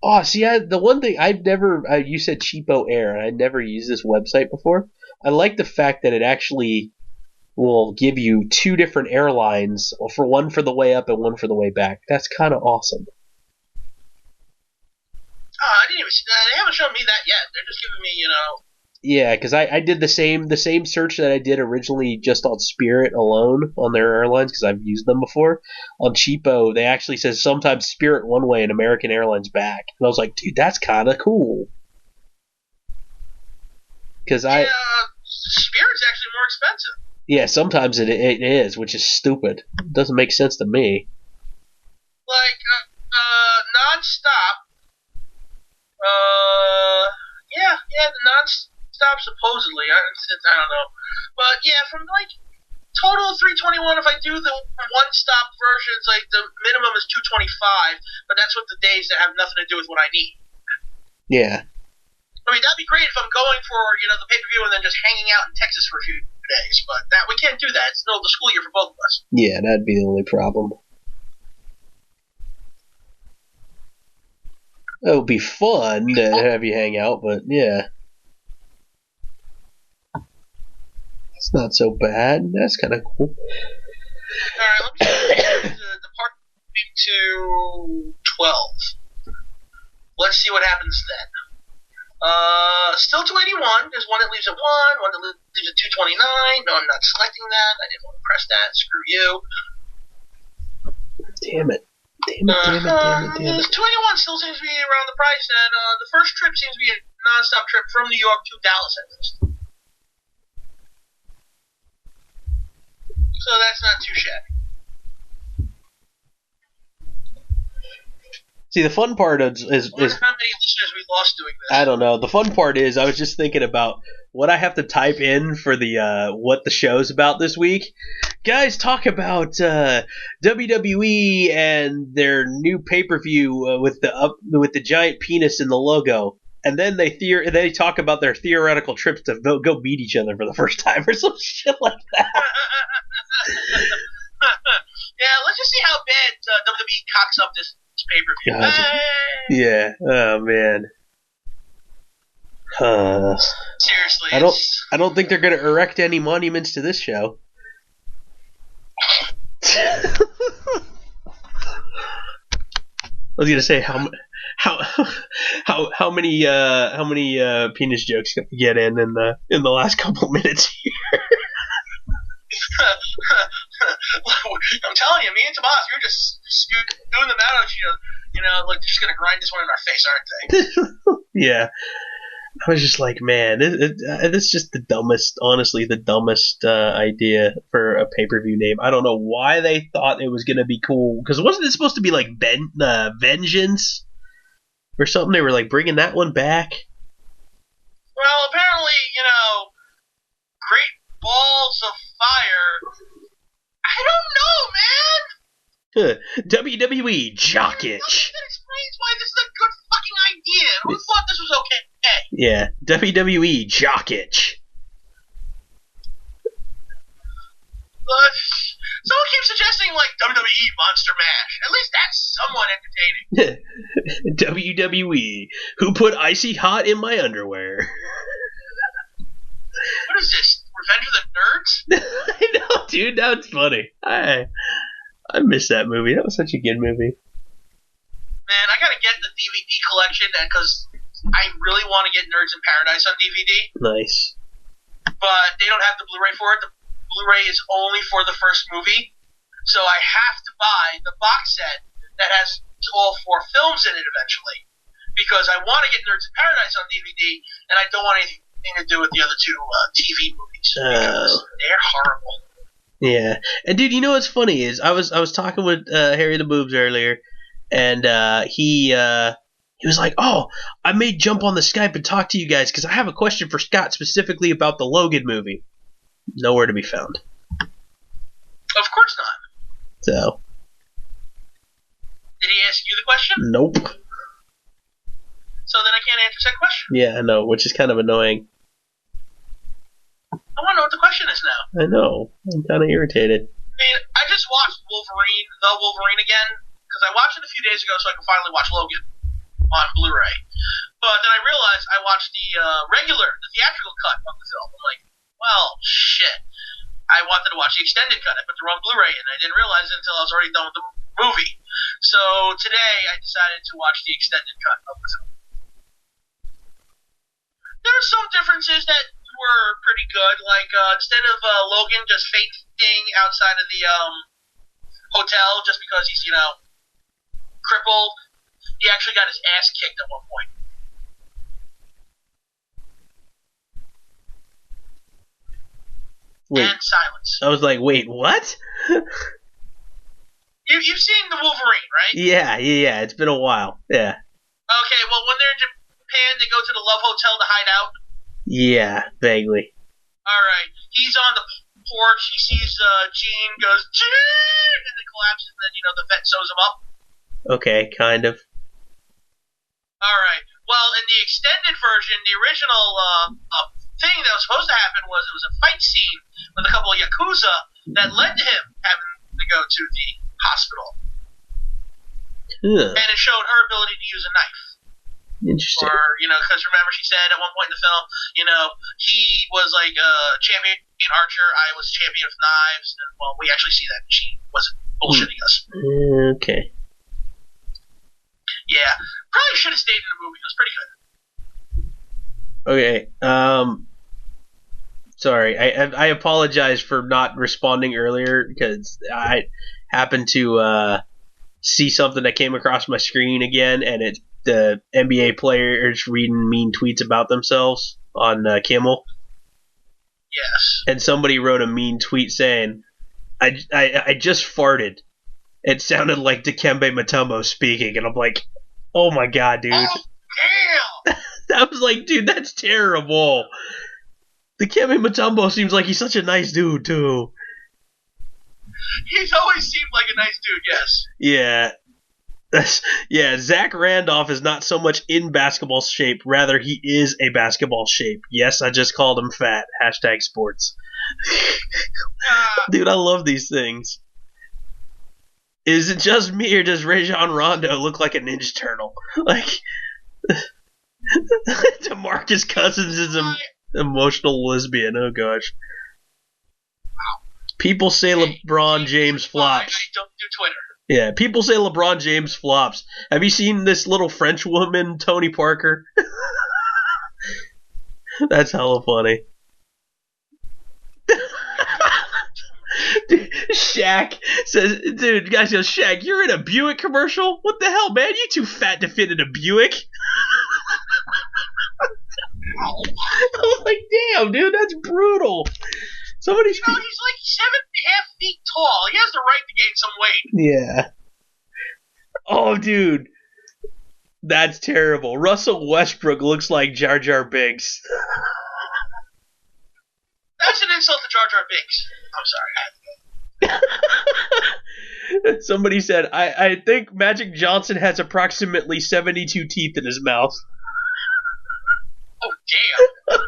Oh, see, the one thing I've never, you said Cheapo Air, and I'd never used this website before. I like the fact that it actually will give you two different airlines, for one for the way up and one for the way back. That's kind of awesome. I didn't even see that. They haven't shown me that yet. They're just giving me, Yeah, because I did the same search that I did originally just on Spirit alone on their airlines, because I've used them before. On Cheapo, they actually says sometimes Spirit one way and American Airlines back. And I was like, dude, that's kind of cool. Because Spirit's actually more expensive. Yeah, sometimes it is, which is stupid. It doesn't make sense to me. Like, non-stop. The non-stop supposedly. I don't know. But yeah, from like total of $321, if I do the one-stop versions, like the minimum is $225, but that's with the days that have nothing to do with what I need. Yeah. I mean, that'd be great if I'm going for, the pay-per-view and then just hanging out in Texas for a few days, but we can't do that. It's the middle of the school year for both of us. Yeah, that'd be the only problem. It would be fun to have you hang out, but yeah. It's not so bad. That's kind of cool. Alright, let me see. The part to 12. Let's see what happens then. Still 281. There's one that leaves at 1, one that leaves at 229. No, I'm not selecting that. I didn't want to press that. Screw you. Damn it. Damn it. 281 still seems to be around the price, and the first trip seems to be a non-stop trip from New York to Dallas at least. So that's not too shabby. See, the fun part is I wonder how many listeners we lost doing this. I don't know. The fun part is I was just thinking about what I have to type in for the what the show's about this week. Guys, talk about WWE and their new pay-per-view with the giant penis in the logo. And then they talk about their theoretical trips to go meet each other for the first time or some shit like that. Yeah, let's just see how bad WWE cocks up this pay-per-view. God. Yeah. Oh man. Seriously. I don't think they're going to erect any monuments to this show. I was gonna say how many penis jokes can we get in the last couple minutes here? I'm telling you, me and Tomas, you're just spewing them out. You know, like they're just gonna grind this one in our face, aren't they? Yeah. I was just like, man, this is just the dumbest idea for a pay-per-view name. I don't know why they thought it was going to be cool. Because wasn't it supposed to be like Vengeance or something? They were like bringing that one back. Well, apparently, Great Balls of Fire. I don't know, man. WWE Jock Itch. That explains why this is a good fucking idea. Who thought this was okay? Yeah, WWE Jock Itch. Someone keeps suggesting like WWE Monster Mash. At least that's somewhat entertaining. WWE, who put icy hot in my underwear? What is this? Revenge of the Nerds? I know, dude. That's funny. I miss that movie. That was such a good movie. Man, I gotta get the DVD collection because I really want to get Nerds in Paradise on DVD. Nice. But they don't have the Blu-ray for it. The Blu-ray is only for the first movie. So I have to buy the box set that has all 4 films in it eventually. Because I want to get Nerds in Paradise on DVD, and I don't want anything to do with the other 2 TV movies. Because they're horrible. Yeah. And dude, you know what's funny is I was talking with Harry the Boobs earlier, and he was like, "Oh, I may jump on the Skype and talk to you guys because I have a question for Scott specifically about the Logan movie." Nowhere to be found. Of course not. So. Did he ask you the question? Nope. So then I can't answer said question. Yeah, I know, which is kind of annoying. I want to know what the question is now. I know. I'm kind of irritated. I mean, I just watched The Wolverine again, because I watched it a few days ago so I could finally watch Logan on Blu-ray. But then I realized I watched the theatrical cut of the film. I'm like, well, shit. I wanted to watch the extended cut. I put the wrong Blu-ray in. I didn't realize it until I was already done with the movie. So today I decided to watch the extended cut of the film. There are some differences that were pretty good. Like, instead of Logan just fainting outside of the hotel just because he's, crippled, he actually got his ass kicked at one point. Wait. And silence. I was like, wait, what? You've seen The Wolverine, right? Yeah. It's been a while. Yeah. Okay, well, when they're in Japan, they go to the Love Hotel to hide out. Yeah, vaguely. Alright, he's on the porch, he sees Jean, goes, Jean! And then collapses, and then, the vet sews him up. Okay, kind of. Alright, well, in the extended version, the original thing that was supposed to happen was it was a fight scene with a couple of Yakuza that led to him having to go to the hospital. Huh. And it showed her ability to use a knife. Interesting. Or, because remember she said at one point in the film, he was like a champion archer, I was champion of knives, and, well, we actually see that she wasn't bullshitting us. Okay. Yeah, probably should have stayed in the movie. It was pretty good. Okay. Sorry, I apologize for not responding earlier because I happened to see something that came across my screen again, and it's the NBA players reading mean tweets about themselves on Kimmel. Yes. And somebody wrote a mean tweet saying, I just farted. It sounded like Dikembe Mutombo speaking, and I'm like, oh my god, dude. Oh, damn! I was like, dude, that's terrible. Dikembe Mutombo seems like he's such a nice dude, too. He's always seemed like a nice dude, yes. Yeah. Yeah, Zach Randolph is not so much in basketball shape, rather he is a basketball shape. Yes, I just called him fat. Hashtag sports. Dude, I love these things. Is it just me, or does Rajon Rondo look like a Ninja Turtle? Like, DeMarcus Cousins is an emotional lesbian. Oh, gosh. People say LeBron James flops. I don't do Twitter. Yeah, people say LeBron James flops. Have you seen this little French woman, Tony Parker? That's hella funny. Dude, Shaq says, dude, guys go, Shaq, you're in a Buick commercial? What the hell, man? You too fat to fit in a Buick? I was like, damn, dude, that's brutal. Somebody's... he's like 7.5 feet tall. He has the right to gain some weight. Yeah. Oh, dude. That's terrible. Russell Westbrook looks like Jar Jar Binks. That's an insult to Jar Jar Binks. I'm sorry. Somebody said, I think Magic Johnson has approximately 72 teeth in his mouth. Oh, damn.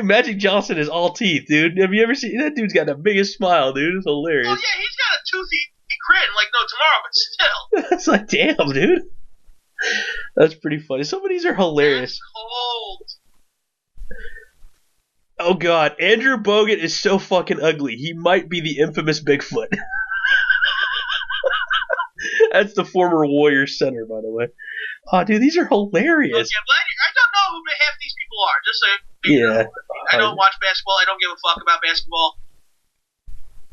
Magic Johnson is all teeth, dude. Have you ever seen that? Dude's got the biggest smile, dude. It's hilarious. Oh yeah, he's got a toothy grin like no tomorrow, but still. It's like, damn, dude. That's pretty funny. Some of these are hilarious. That's cold. Oh god, Andrew Bogut is so fucking ugly. He might be the infamous Bigfoot. That's the former Warriors center, by the way. Oh, dude, these are hilarious. Okay, I don't know who half these people are. Just so yeah. I don't watch basketball. I don't give a fuck about basketball.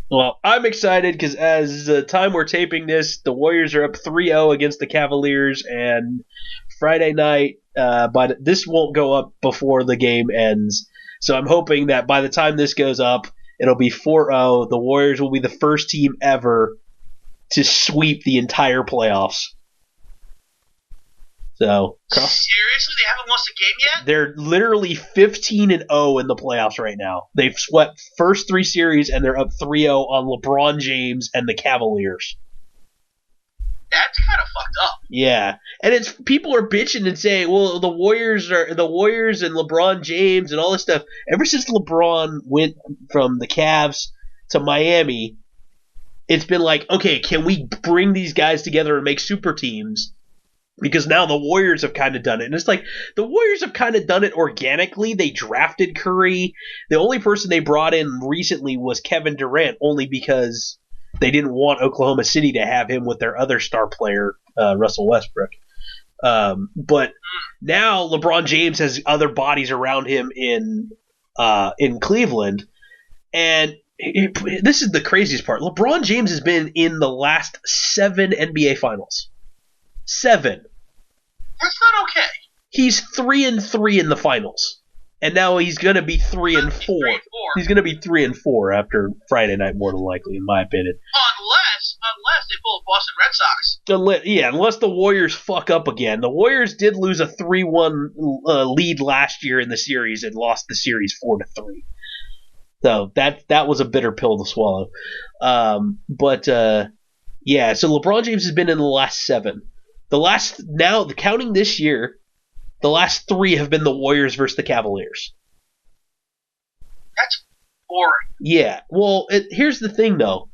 Well, I'm excited because as the time we're taping this, the Warriors are up 3-0 against the Cavaliers, and Friday night, but this won't go up before the game ends. So I'm hoping that by the time this goes up, it'll be 4-0. The Warriors will be the first team ever to sweep the entire playoffs. So seriously, they haven't lost a game yet? They're literally 15-0 in the playoffs right now. They've swept first 3 series and they're up 3-0 on LeBron James and the Cavaliers. That's kind of fucked up. Yeah, and it's people are bitching and saying, "Well, the Warriors and LeBron James and all this stuff." Ever since LeBron went from the Cavs to Miami, it's been like, okay, can we bring these guys together and make super teams? Because now the Warriors have kind of done it. And it's like, the Warriors have kind of done it organically. They drafted Curry. The only person they brought in recently was Kevin Durant, only because they didn't want Oklahoma City to have him with their other star player, Russell Westbrook. But now LeBron James has other bodies around him in Cleveland. And this is the craziest part. LeBron James has been in the last 7 NBA Finals. 7. That's not okay. He's 3-3 in the finals, and now he's gonna be 3-4. He's gonna be 3-4 after Friday night, more than likely, in my opinion. Unless they pull a Boston Red Sox. Unless the Warriors fuck up again. The Warriors did lose a 3-1 lead last year in the series and lost the series 4-3. So that was a bitter pill to swallow. So LeBron James has been in the last 7. Counting this year, the last 3 have been the Warriors versus the Cavaliers. That's boring. Yeah. Well, here's the thing, though.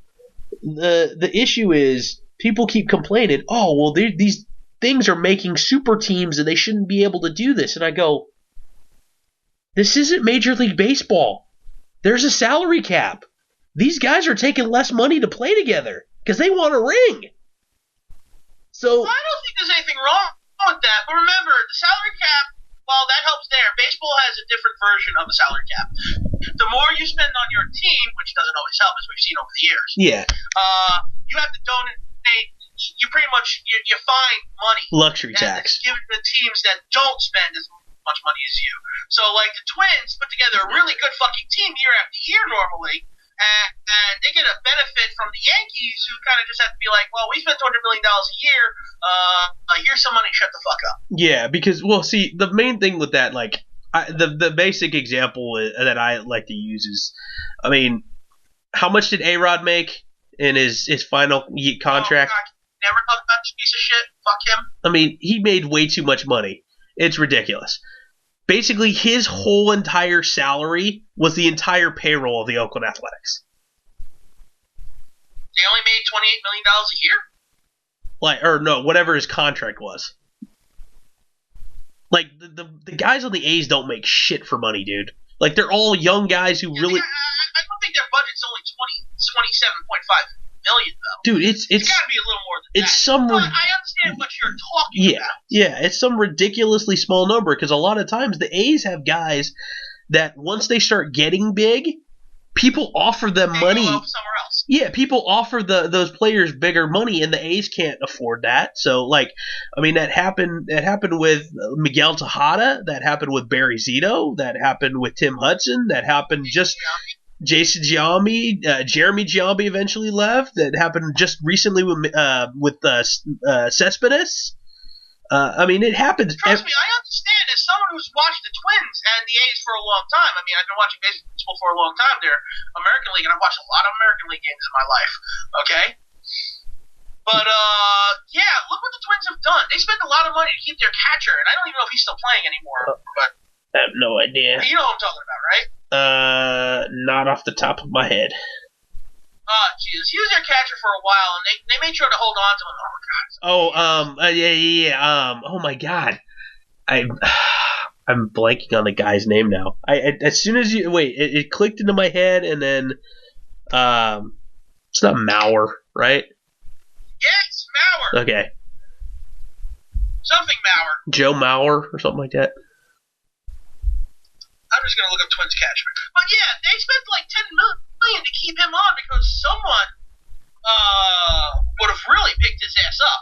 The issue is people keep complaining. Oh, well, these things are making super teams and they shouldn't be able to do this. And I go, this isn't Major League Baseball. There's a salary cap. These guys are taking less money to play together because they want a ring. So I don't think there's anything wrong with that. But remember, the salary cap, well, that helps there. Baseball has a different version of a salary cap. The more you spend on your team, which doesn't always help, as we've seen over the years, you have to donate. You pretty much you find money, luxury tax, given to teams that don't spend as much money as you. So, like the Twins put together a really good fucking team year after year normally, and they get a benefit from the Yankees, who kind of just have to be like, well, we spent $200 million a year. Here's some money. Shut the fuck up. Yeah, because see, the main thing with that, like, the basic example that I like to use is, I mean, how much did A-Rod make in his final contract? Oh, God. Never talk about this piece of shit. Fuck him. I mean, he made way too much money. It's ridiculous. Basically, his whole entire salary was the entire payroll of the Oakland Athletics. They only made $28 million a year? Or no, whatever his contract was. Like, the guys on the A's don't make shit for money, dude. Like, they're all young guys who really... I don't think their budget's only $27.5 million, though. Dude, it's gotta be a little more than it's that. some... But I understand what you're talking about. Yeah, it's some ridiculously small number, because a lot of times the A's have guys that once they start getting big, people offer them money. Go somewhere else. Yeah, people offer those players bigger money, and the A's can't afford that. So, like, I mean, that happened with Miguel Tejada, that happened with Barry Zito, that happened with Tim Hudson, that happened just... Jason Giambi, Jeremy Giambi eventually left. That happened just recently with Cespedes. I mean, it happens. Trust me, I understand. As someone who's watched the Twins and the A's for a long time, I mean, I've been watching baseball for a long time. They're American League, and I've watched a lot of American League games in my life. Okay? But, yeah, look what the Twins have done. They spent a lot of money to keep their catcher, and I don't even know if he's still playing anymore. But I have no idea. You know what I'm talking about, right? Not off the top of my head. Oh, Jesus. He was their catcher for a while, and they made sure to hold on to him. Oh, God. Yeah. Oh, my God. I'm blanking on the guy's name now. As soon as you... Wait, it clicked into my head, and then... It's not Mauer, right? Yes, Mauer. Okay. Something Mauer. Joe Mauer, or something like that. I'm just going to look up Twins catcher. But yeah, they spent like $10 million to keep him on because someone would have really picked his ass up.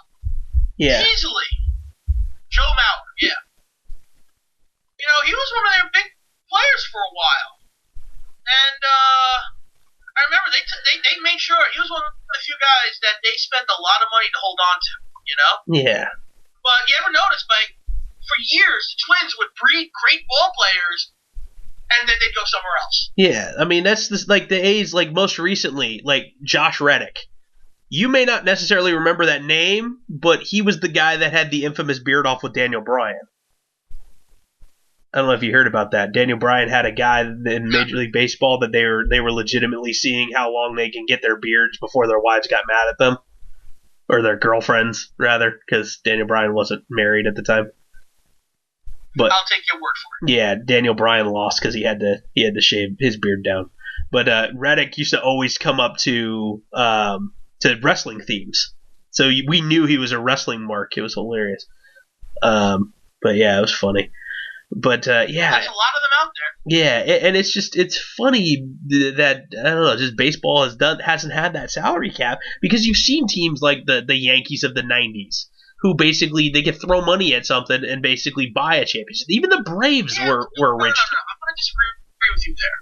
Yeah. Easily. Joe Mauer, yeah. You know, he was one of their big players for a while. And I remember they made sure he was one of the few guys that they spent a lot of money to hold on to, you know? Yeah. But you ever notice, like, for years, the Twins would breed great ball players and then they'd go somewhere else. Yeah, I mean, that's this, like the A's, like most recently, like Josh Reddick. You may not necessarily remember that name, but he was the guy that had the infamous beard off with Daniel Bryan. I don't know if you heard about that. Daniel Bryan had a guy in Major League Baseball that they were legitimately seeing how long they can get their beards before their wives got mad at them. Or their girlfriends, rather, because Daniel Bryan wasn't married at the time. But I'll take your word for it. Yeah, Daniel Bryan lost because he had to shave his beard down. But Reddick used to always come up to wrestling themes, so we knew he was a wrestling mark. It was hilarious. But yeah, it was funny. But yeah, there's a lot of them out there. Yeah, and it's funny that I don't know, just baseball hasn't had that salary cap because you've seen teams like the Yankees of the '90s. Who basically they could throw money at something and basically buy a championship. Even the Braves were rich. No. I'm going to disagree with you there,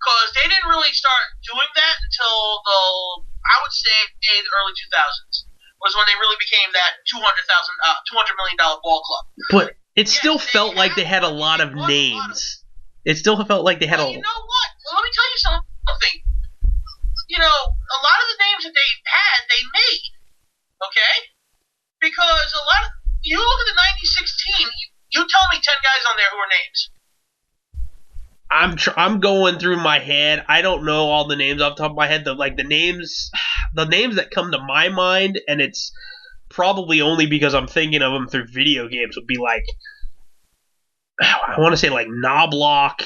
because they didn't really start doing that until I would say the early 2000s was when they really became that $200 million ball club. But it still felt like they had a lot of names. It still felt like they had You know what? Well, let me tell you something. You know, a lot of the names that they had, they made. Okay. Because a lot of you look at the '96 team, you tell me 10 guys on there who are names. I'm going through my head. I don't know all the names off the top of my head. The names that come to my mind, and it's probably only because I'm thinking of them through video games, would be like, I want to say like Knobloch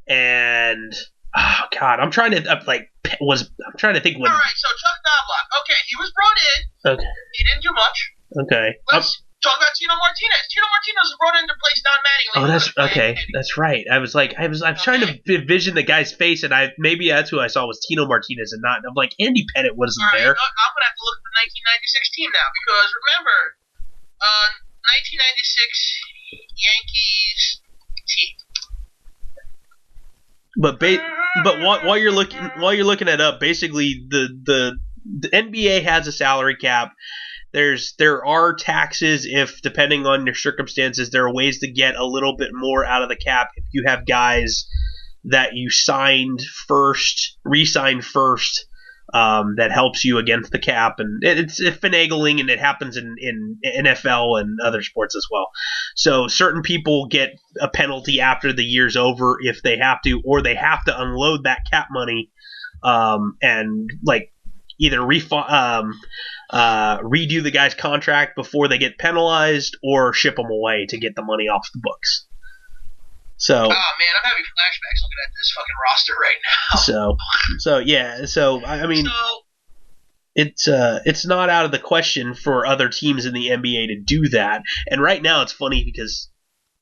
and I'm trying to think when. All right, so Chuck Knobloch. Okay, he was brought in. Okay. He didn't do much. Okay. Let's talk about Tino Martinez. Tino Martinez was brought in to place Don Mattingly. Oh, that's okay. That's right. I'm trying to envision the guy's face, and maybe that's who I saw was Tino Martinez, and not. I'm like, Andy Pettit wasn't there. I'm gonna have to look at the 1996 team now, because remember, 1996 Yankees team. But while you're looking it up, basically the NBA has a salary cap. There are taxes if, depending on your circumstances, there are ways to get a little bit more out of the cap if you have guys that you re-signed first, that helps you against the cap, and it's finagling, and it happens in NFL and other sports as well. So certain people get a penalty after the year's over if they have to, or they have to unload that cap money, and like either redo the guy's contract before they get penalized, or ship them away to get the money off the books. So, oh man, I'm having flashbacks looking at this fucking roster right now. So I mean, it's not out of the question for other teams in the NBA to do that. And right now, it's funny because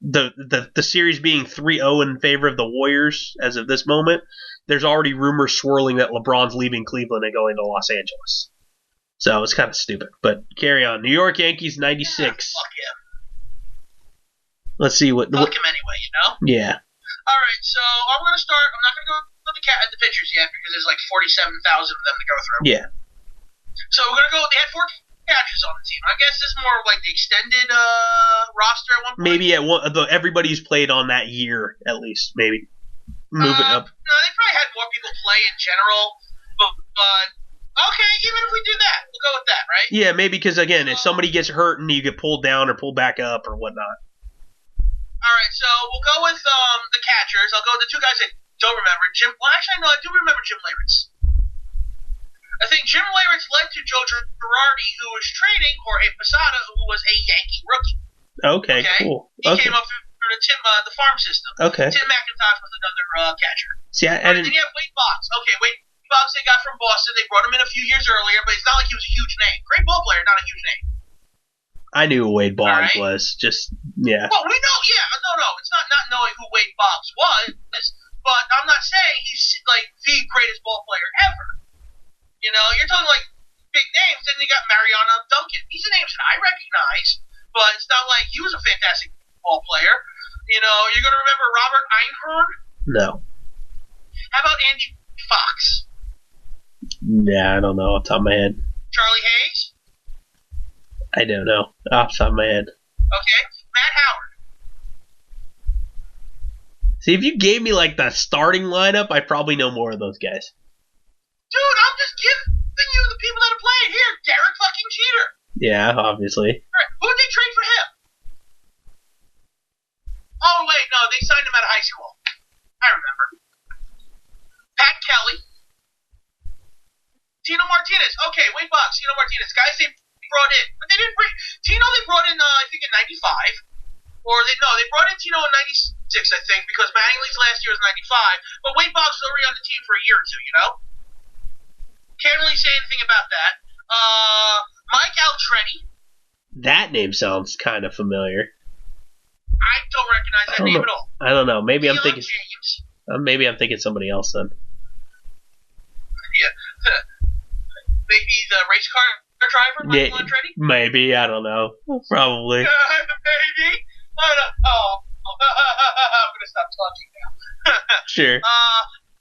the series being 3-0 in favor of the Warriors as of this moment, there's already rumors swirling that LeBron's leaving Cleveland and going to Los Angeles. So it's kind of stupid. But carry on. New York Yankees 96. Yeah, fuck him. Let's see what. Fuck him anyway, you know? Yeah. All right, so I'm going to start. I'm not going to go with the pitchers yet, because there's like 47,000 of them to go through. Yeah. So we're going to go. They had 4 catchers on the team. I guess this is more like the extended roster at one point. Maybe everybody's played on that year at least. Maybe move it up. No, they probably had more people play in general, but okay, even if we do that, we'll go with that, right? Yeah, maybe because again, if somebody gets hurt and you get pulled down or pulled back up or whatnot. All right, so we'll go with the catchers. I'll go with the 2 guys I don't remember. I do remember Jim Leyritz. I think Jim Leyritz led to Joe Girardi, who was trading Jorge Posada, who was a Yankee rookie. Okay, cool. He came up through the farm system. Okay. Tim McIntosh was another catcher. See, then you have Wade Boggs. Okay, Wade Boggs they got from Boston. They brought him in a few years earlier, but it's not like he was a huge name. Great ball player, not a huge name. I knew who Wade Boggs was. Just, yeah. Well, we know, yeah. No. It's not knowing who Wade Boggs was, but I'm not saying he's like the greatest ball player ever. You know, you're talking like big names. Then you got Mariano Duncan. These are names that I recognize, but it's not like he was a fantastic ball player. You know, you're going to remember Robert Einhorn? No. How about Andy Fox? Yeah, I don't know off the top of my head. Charlie Hayes? I don't know off the top of my head. Okay. Matt Howard? See, if you gave me like the starting lineup, I probably know more of those guys. Dude, I'm just giving you the people that are playing here. Derek fucking Jeter. Yeah, obviously. Right. Who did they trade for him? Oh, wait, no, they signed him out of high school. I remember. Pat Kelly. Tino Martinez. Okay, Wade Boggs, Tino Martinez. Guys they brought in. But they didn't bring... Tino they brought in, I think, in 95. They brought in Tino in 96, I think, because Mattingly's last year was 95. But Wade Boggs was already on the team for a year or two, you know? Can't really say anything about that. Mike Altretti. That name sounds kind of familiar. I don't recognize that name at all. I don't know. Maybe I'm thinking. James. Maybe I'm thinking somebody else then. Yeah. Maybe the race car driver, Michael Andretti? Maybe, I don't know. Probably. Maybe. I don't know. I'm going to stop talking now. Sure.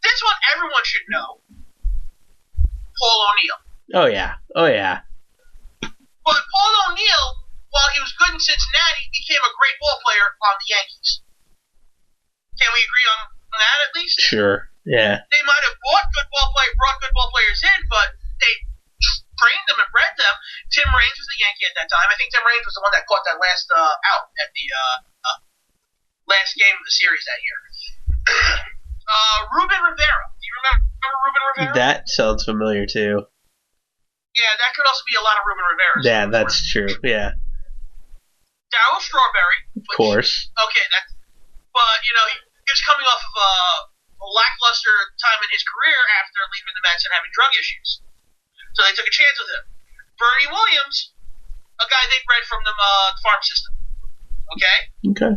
This one everyone should know. Paul O'Neill. Oh, yeah. But Paul O'Neill, while he was good in Cincinnati, became a great ball player on the Yankees. Can we agree on that at least? Sure, yeah. They might have brought good ball players in, but they trained them and bred them. Tim Raines was the Yankee at that time. I think Tim Raines was the one that caught that last out at the last game of the series that year. Ruben Rivera. Do you remember Ruben Rivera? That sounds familiar too. Yeah, that could also be a lot of Ruben Rivera. Yeah, that's true. Yeah, Darryl Strawberry. of course. Okay, but he was coming off of a lackluster time in his career after leaving the Mets and having drug issues, so they took a chance with him. Bernie Williams, a guy they bred from the farm system. Okay. Okay.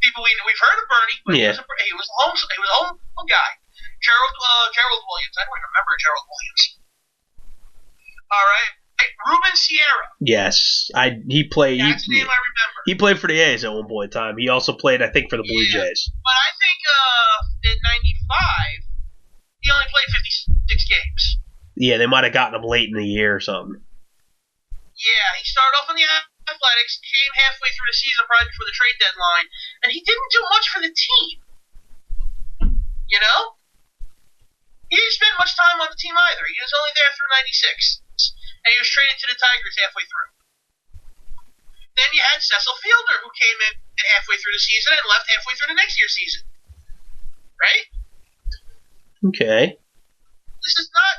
People we've heard of Bernie, but he was a home guy. Gerald Williams. I don't even remember Gerald Williams. All right. Ruben Sierra. Yes, he played. That's the name I remember. He played for the A's at one point in time. He also played, I think, for the Blue Jays. But I think in '95 he only played 56 games. Yeah, they might have gotten him late in the year or something. Yeah, he started off in the Athletics, came halfway through the season, probably before the trade deadline, and he didn't do much for the team. You know? He didn't spend much time on the team either. He was only there through '96. And he was traded to the Tigers halfway through. Then you had Cecil Fielder, who came in halfway through the season and left halfway through the next year's season. Right? Okay. This is not,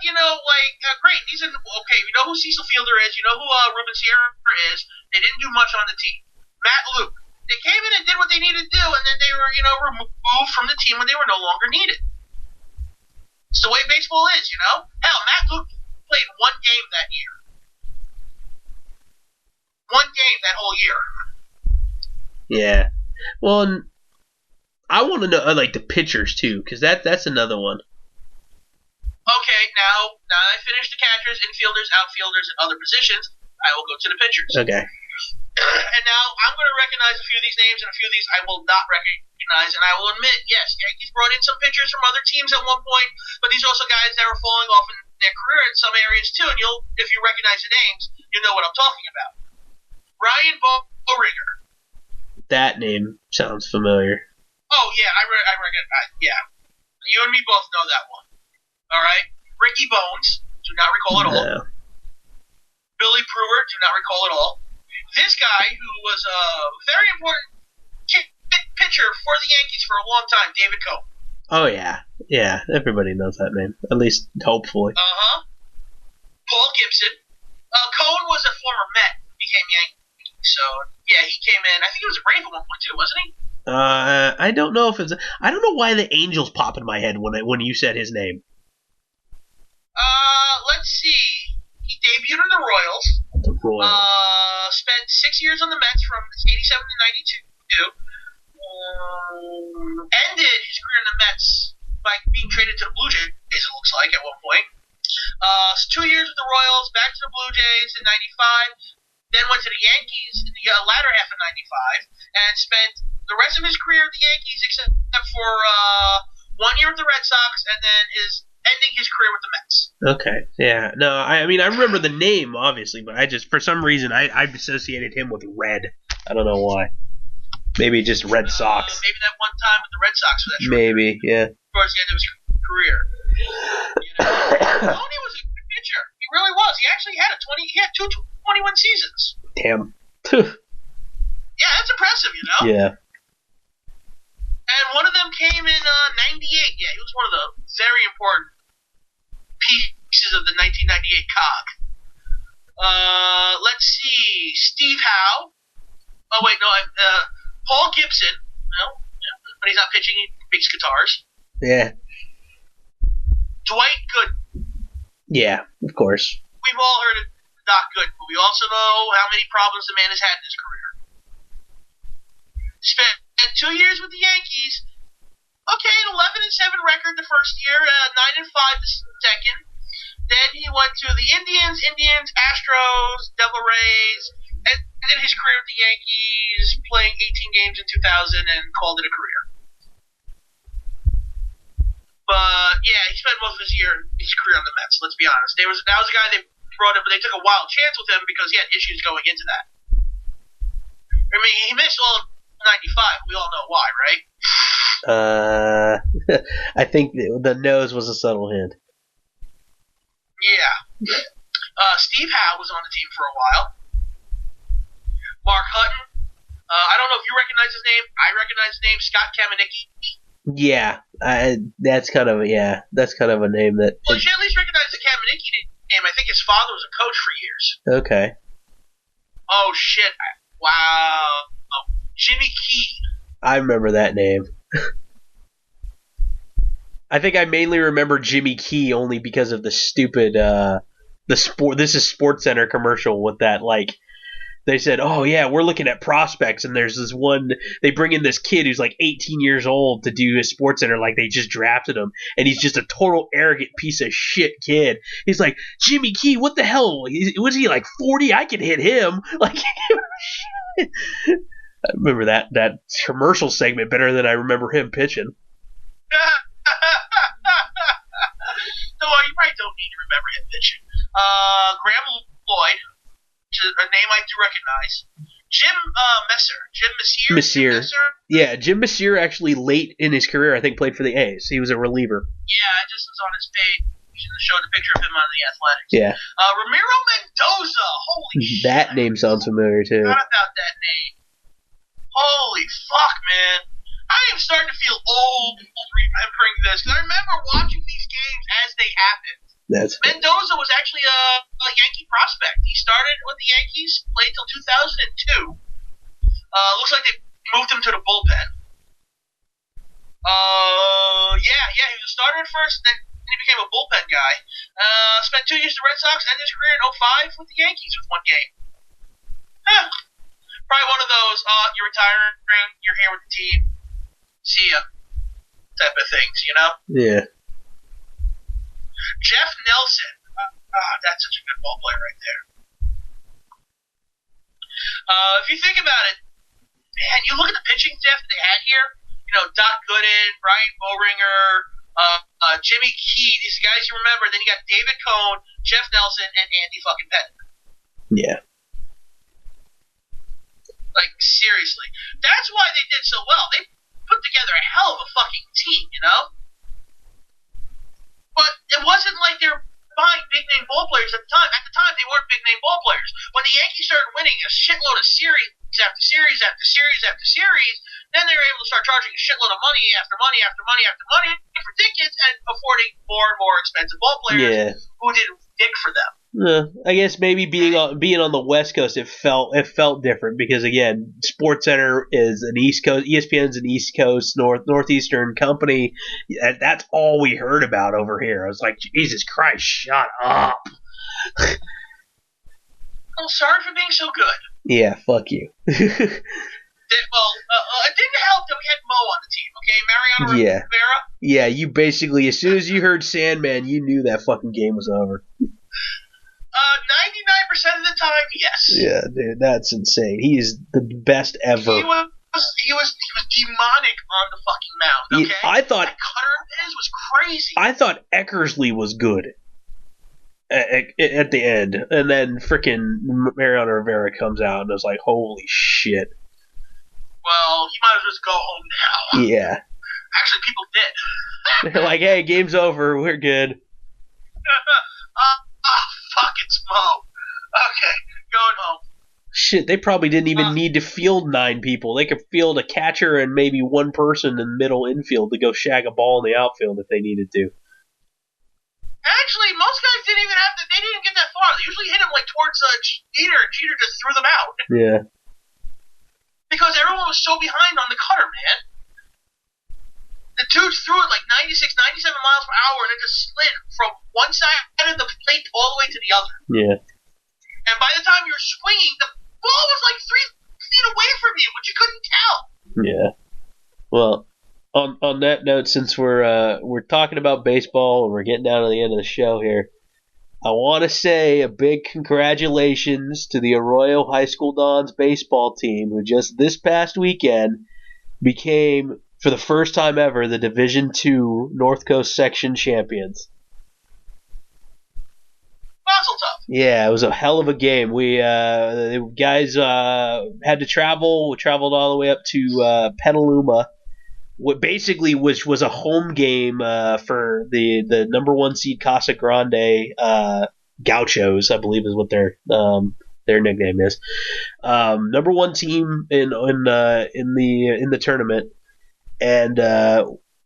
great. Okay, you know who Cecil Fielder is. You know who Ruben Sierra is. They didn't do much on the team. Matt Luke. They came in and did what they needed to do, and then they were, removed from the team when they were no longer needed. It's the way baseball is, Hell, Matt Luke played one game that year. One game that whole year. Yeah. Well, I want to know the pitchers too, because that's another one. Okay, now that I finished the catchers, infielders, outfielders, and other positions, I will go to the pitchers. Okay. And now I'm going to recognize a few of these names, and a few of these I will not recognize. And I will admit, yes, Yankees brought in some pitchers from other teams at one point, but these are also guys that were falling off in their career in some areas too. And if you recognize the names, you know what I'm talking about. Ryan Boehringer. That name sounds familiar. Oh yeah, I recognize. Yeah, you and me both know that one. All right, Ricky Bones. Do not recall at all. No. Billy Brewer. Do not recall at all. This guy, who was a very important pitcher for the Yankees for a long time, David Cohn. Oh, yeah. Everybody knows that name, at least hopefully. Paul Gibson. Cohn was a former Met, became Yankee. So, yeah, he came in. I think he was a Brave at one point, too, wasn't he? I don't know if it's... I don't know why the Angels pop in my head when you said his name. Let's see. He debuted in the Royals. The Royals. Spent 6 years on the Mets from 87 to 92. Ended his career in the Mets by being traded to the Blue Jays, it looks like, at one point. 2 years with the Royals, back to the Blue Jays in 95, then went to the Yankees in the latter half of 95, and spent the rest of his career with the Yankees except for 1 year with the Red Sox, and then ending his career with the Mets. Okay, yeah. No, I remember the name, obviously, but I just, for some reason, I associated him with red. I don't know why. Maybe just Red Sox. Maybe that one time with the Red Sox for that short Maybe, yeah. Towards the end of his career. Tony was a good pitcher. He really was. He actually had two 21 seasons. Damn. Yeah, that's impressive, Yeah. And one of them came in 98. Yeah, he was one of the very important pieces of the 1998 cog. Let's see. Steve Howe. Oh, wait, no. Paul Gibson. No, when he's not pitching, he makes guitars. Yeah. Dwight Gooden. Yeah, of course. We've all heard of Doc Gooden, but we also know how many problems the man has had in his career. Spent 2 years with the Yankees. Okay, an 11-7 record the first year, 9-5 the second. Then he went to the Indians, Astros, Devil Rays, and ended his career with the Yankees, playing 18 games in 2000 and called it a career. But yeah, he spent most of his career on the Mets. Let's be honest. That was a guy they brought in, but they took a wild chance with him because he had issues going into that. I mean, he missed all of 95. We all know why, right? I think the nose was a subtle hint. Yeah. Steve Howe was on the team for a while. Mark Hutton. I don't know if you recognize his name. I recognize his name, Scott Kamenicki. Yeah, that's kind of a name that. Well, you should at least recognize the Kamenicki name. I think his father was a coach for years. Okay. Oh, shit. Wow. Jimmy Key. I remember that name. I think I mainly remember Jimmy Key only because of the stupid This is SportsCenter commercial with that, like, they said, oh yeah, we're looking at prospects, and there's this one, they bring in this kid who's like 18 years old to do his SportsCenter, like they just drafted him, and he's just a total arrogant piece of shit kid. He's like, Jimmy Key, what the hell? Was he like 40? I could hit him. Like, I remember that commercial segment better than I remember him pitching. No, you probably don't need to remember him pitching. Graham Lloyd, which is a name I do recognize. Jim Messier. Yeah, Jim Messier actually late in his career, I think, played for the A's. He was a reliever. Yeah, I just was on his page. Showed a picture of him on the Athletics. Yeah. Ramiro Mendoza. Holy shit. That name sounds familiar, too. Forgot about that name. Holy fuck, man. I am starting to feel old remembering this, because I remember watching these games as they happened. Mendoza was actually a Yankee prospect. He started with the Yankees, played till 2002. Looks like they moved him to the bullpen. Yeah, he was a starter at first, then he became a bullpen guy. Spent 2 years with the Red Sox, ended his career in 05 with the Yankees with one game. Probably one of those, you're retiring, you're here with the team, see ya, type of things, you know? Yeah. Jeff Nelson. That's such a good ball player right there. If you think about it, man, you look at the pitching staff that they had here, you know, Doc Gooden, Brian Boehringer, Jimmy Key, these guys you remember. Then you got David Cohn, Jeff Nelson, and Andy fucking Pettit. Yeah. Like, seriously. That's why they did so well. They put together a hell of a fucking team, you know? But it wasn't like they were buying big-name ball players at the time. At the time, they weren't big-name ball players. When the Yankees started winning a shitload of series after series after series after series, then they were able to start charging a shitload of money after money after money after money for tickets and affording more and more expensive ball players who didn't dig for them. I guess maybe being on the West Coast, it felt different because, again, SportsCenter is an East Coast, ESPN's an East Coast, Northeastern company. That's all we heard about over here. I was like, Jesus Christ, shut up. Well, sorry for being so good. Yeah, fuck you. It didn't help that we had Mo on the team, okay? Mariano Rivera? Yeah, you basically, as soon as you heard Sandman, you knew that fucking game was over. 99% of the time, yes. Yeah, dude, that's insane. He is the best ever. He was demonic on the fucking mound, okay? I thought that cutter of his was crazy. I thought Eckersley was good at the end, and then freaking Mariano Rivera comes out, and I was like, holy shit. Well, he might as well just go home now. Yeah. Actually, people did. They're like, hey, game's over, we're good. Fuck, it's Mo. Okay, going home. Shit, they probably didn't even need to field 9 people. They could field a catcher and maybe one person in middle infield to go shag a ball in the outfield if they needed to. Actually, most guys didn't even have to. They didn't get that far. They usually hit him like towards Jeter, and Jeter just threw them out. Yeah. Because everyone was so behind on the cutter, man. The dude threw it like 96, 97 miles per hour, and it just slid from one side of the plate all the way to the other. Yeah. And by the time you were swinging, the ball was like 3 feet away from you, but you couldn't tell. Yeah. Well, on that note, since we're talking about baseball and we're getting down to the end of the show here, I want to say a big congratulations to the Arroyo High School Dons baseball team, who just this past weekend became, for the first time ever, the Division II North Coast Section champions. Mazel tov. Yeah, it was a hell of a game. The guys had to travel. We traveled all the way up to Petaluma, what basically was a home game for the number 1 seed Casa Grande Gauchos, I believe is what their nickname is. Number 1 team in the tournament, and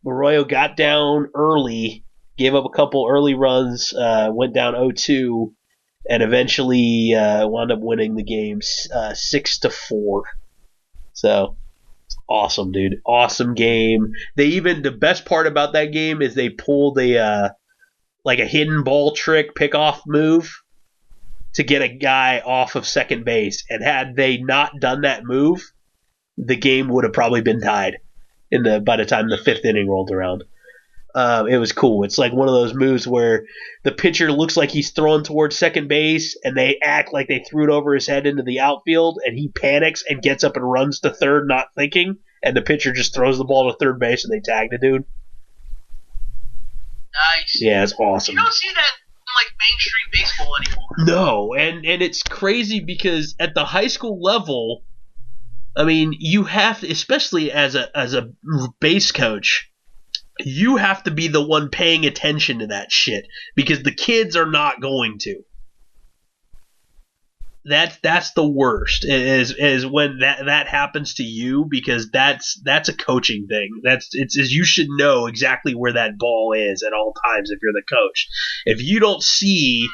Arroyo got down early gave up a couple early runs, went down 0-2, and eventually wound up winning the game 6-4. So awesome, dude! Awesome game. The best part about that game is they pulled a hidden ball trick pickoff move to get a guy off of second base, and had they not done that move, the game would have probably been tied by the time the fifth inning rolled around. It was cool. It's like one of those moves where the pitcher looks like he's throwing towards second base, and they act like they threw it over his head into the outfield, and he panics and gets up and runs to third, not thinking, and the pitcher just throws the ball to third base, and they tag the dude. Nice. Yeah, it's awesome. You don't see that in mainstream baseball anymore. No, and it's crazy because at the high school level, I mean, you have to, especially as a base coach, you have to be the one paying attention to that shit because the kids are not going to. That's the worst is when that happens to you, because that's a coaching thing. It's you should know exactly where that ball is at all times if you're the coach. If you don't see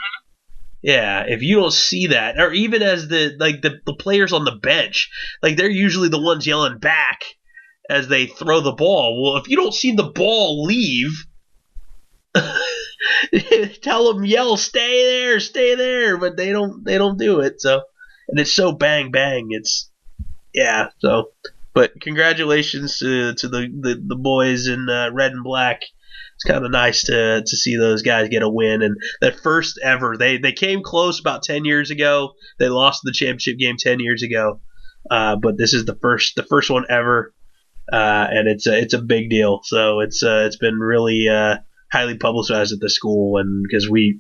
that, or even as the players on the bench, like they're usually the ones yelling back as they throw the ball. Well, if you don't see the ball leave, tell them, yell, stay there, but they don't do it. So, and it's so bang bang. But congratulations to the boys in red and black. It's kind of nice to see those guys get a win, and that first ever. They came close about 10 years ago. They lost the championship game 10 years ago, but this is the first one ever. And it's a big deal. So it's been really highly publicized at the school, and because we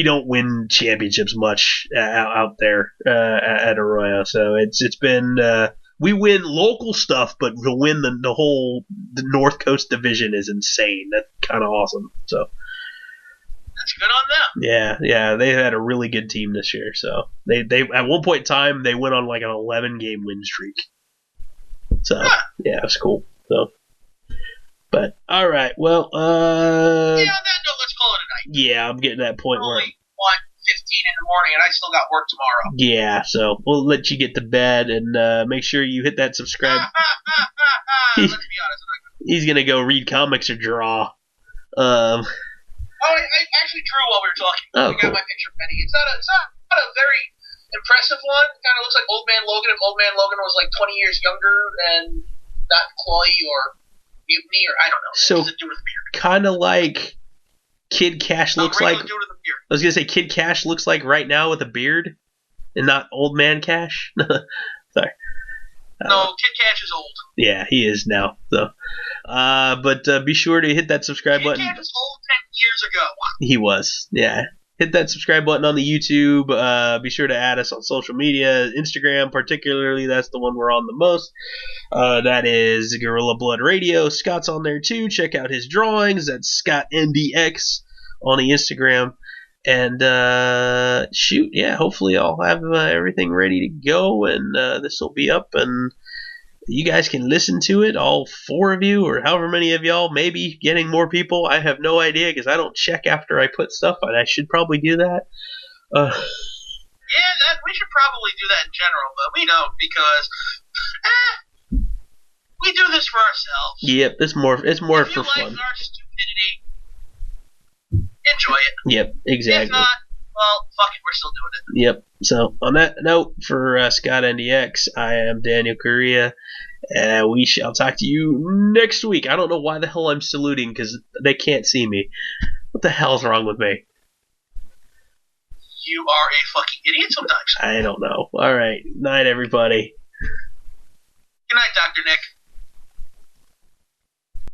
don't win championships much out there at Arroyo, so it's been we win local stuff, but to win the North Coast division is insane. That's kind of awesome. So that's good on them. Yeah, they had a really good team this year. So they at one point in time they went on like an 11-game win streak. So yeah, it was cool. So, but all right, well, yeah. On that note, let's call it a night. Yeah, I'm getting that point where. Only 1:15 in the morning, and I still got work tomorrow. Yeah, so we'll let you get to bed, and make sure you hit that subscribe. Let's be honest, he's gonna go read comics or draw. I actually drew while we were talking. Oh, I got my picture ready. It's not a very impressive one. It kind of looks like Old Man Logan if Old Man Logan was like 20 years younger and not Chloe or Mutiny, or I don't know. So kind of like Kid Cash looks like. I was gonna say Kid Cash looks like right now with a beard, and not Old Man Cash. Sorry. No, Kid Cash is old. Yeah, he is now. So, but be sure to hit that subscribe button. Kid Cash was old 10 years ago. He was. Yeah. Hit that subscribe button on the YouTube. Be sure to add us on social media. Instagram, particularly, that's the one we're on the most. That is Gorilla Blood Radio. Scott's on there, too. Check out his drawings. That's Scott NDX on the Instagram. And, hopefully I'll have everything ready to go, and this will be up, and you guys can listen to it, all 4 of you, or however many of y'all, maybe getting more people. I have no idea, because I don't check after I put stuff, and I should probably do that. Yeah, we should probably do that in general, but we don't, because we do this for ourselves. Yep, it's more for fun. If you like our stupidity, enjoy it. Yep, exactly. If not, well, fuck it, we're still doing it. Yep. So, on that note, for Scott NDX, I am Daniel Correa, and we shall talk to you next week. I don't know why the hell I'm saluting, because they can't see me. What the hell's wrong with me? You are a fucking idiot sometimes. I don't know. All right. Night, everybody. Good night, Dr. Nick.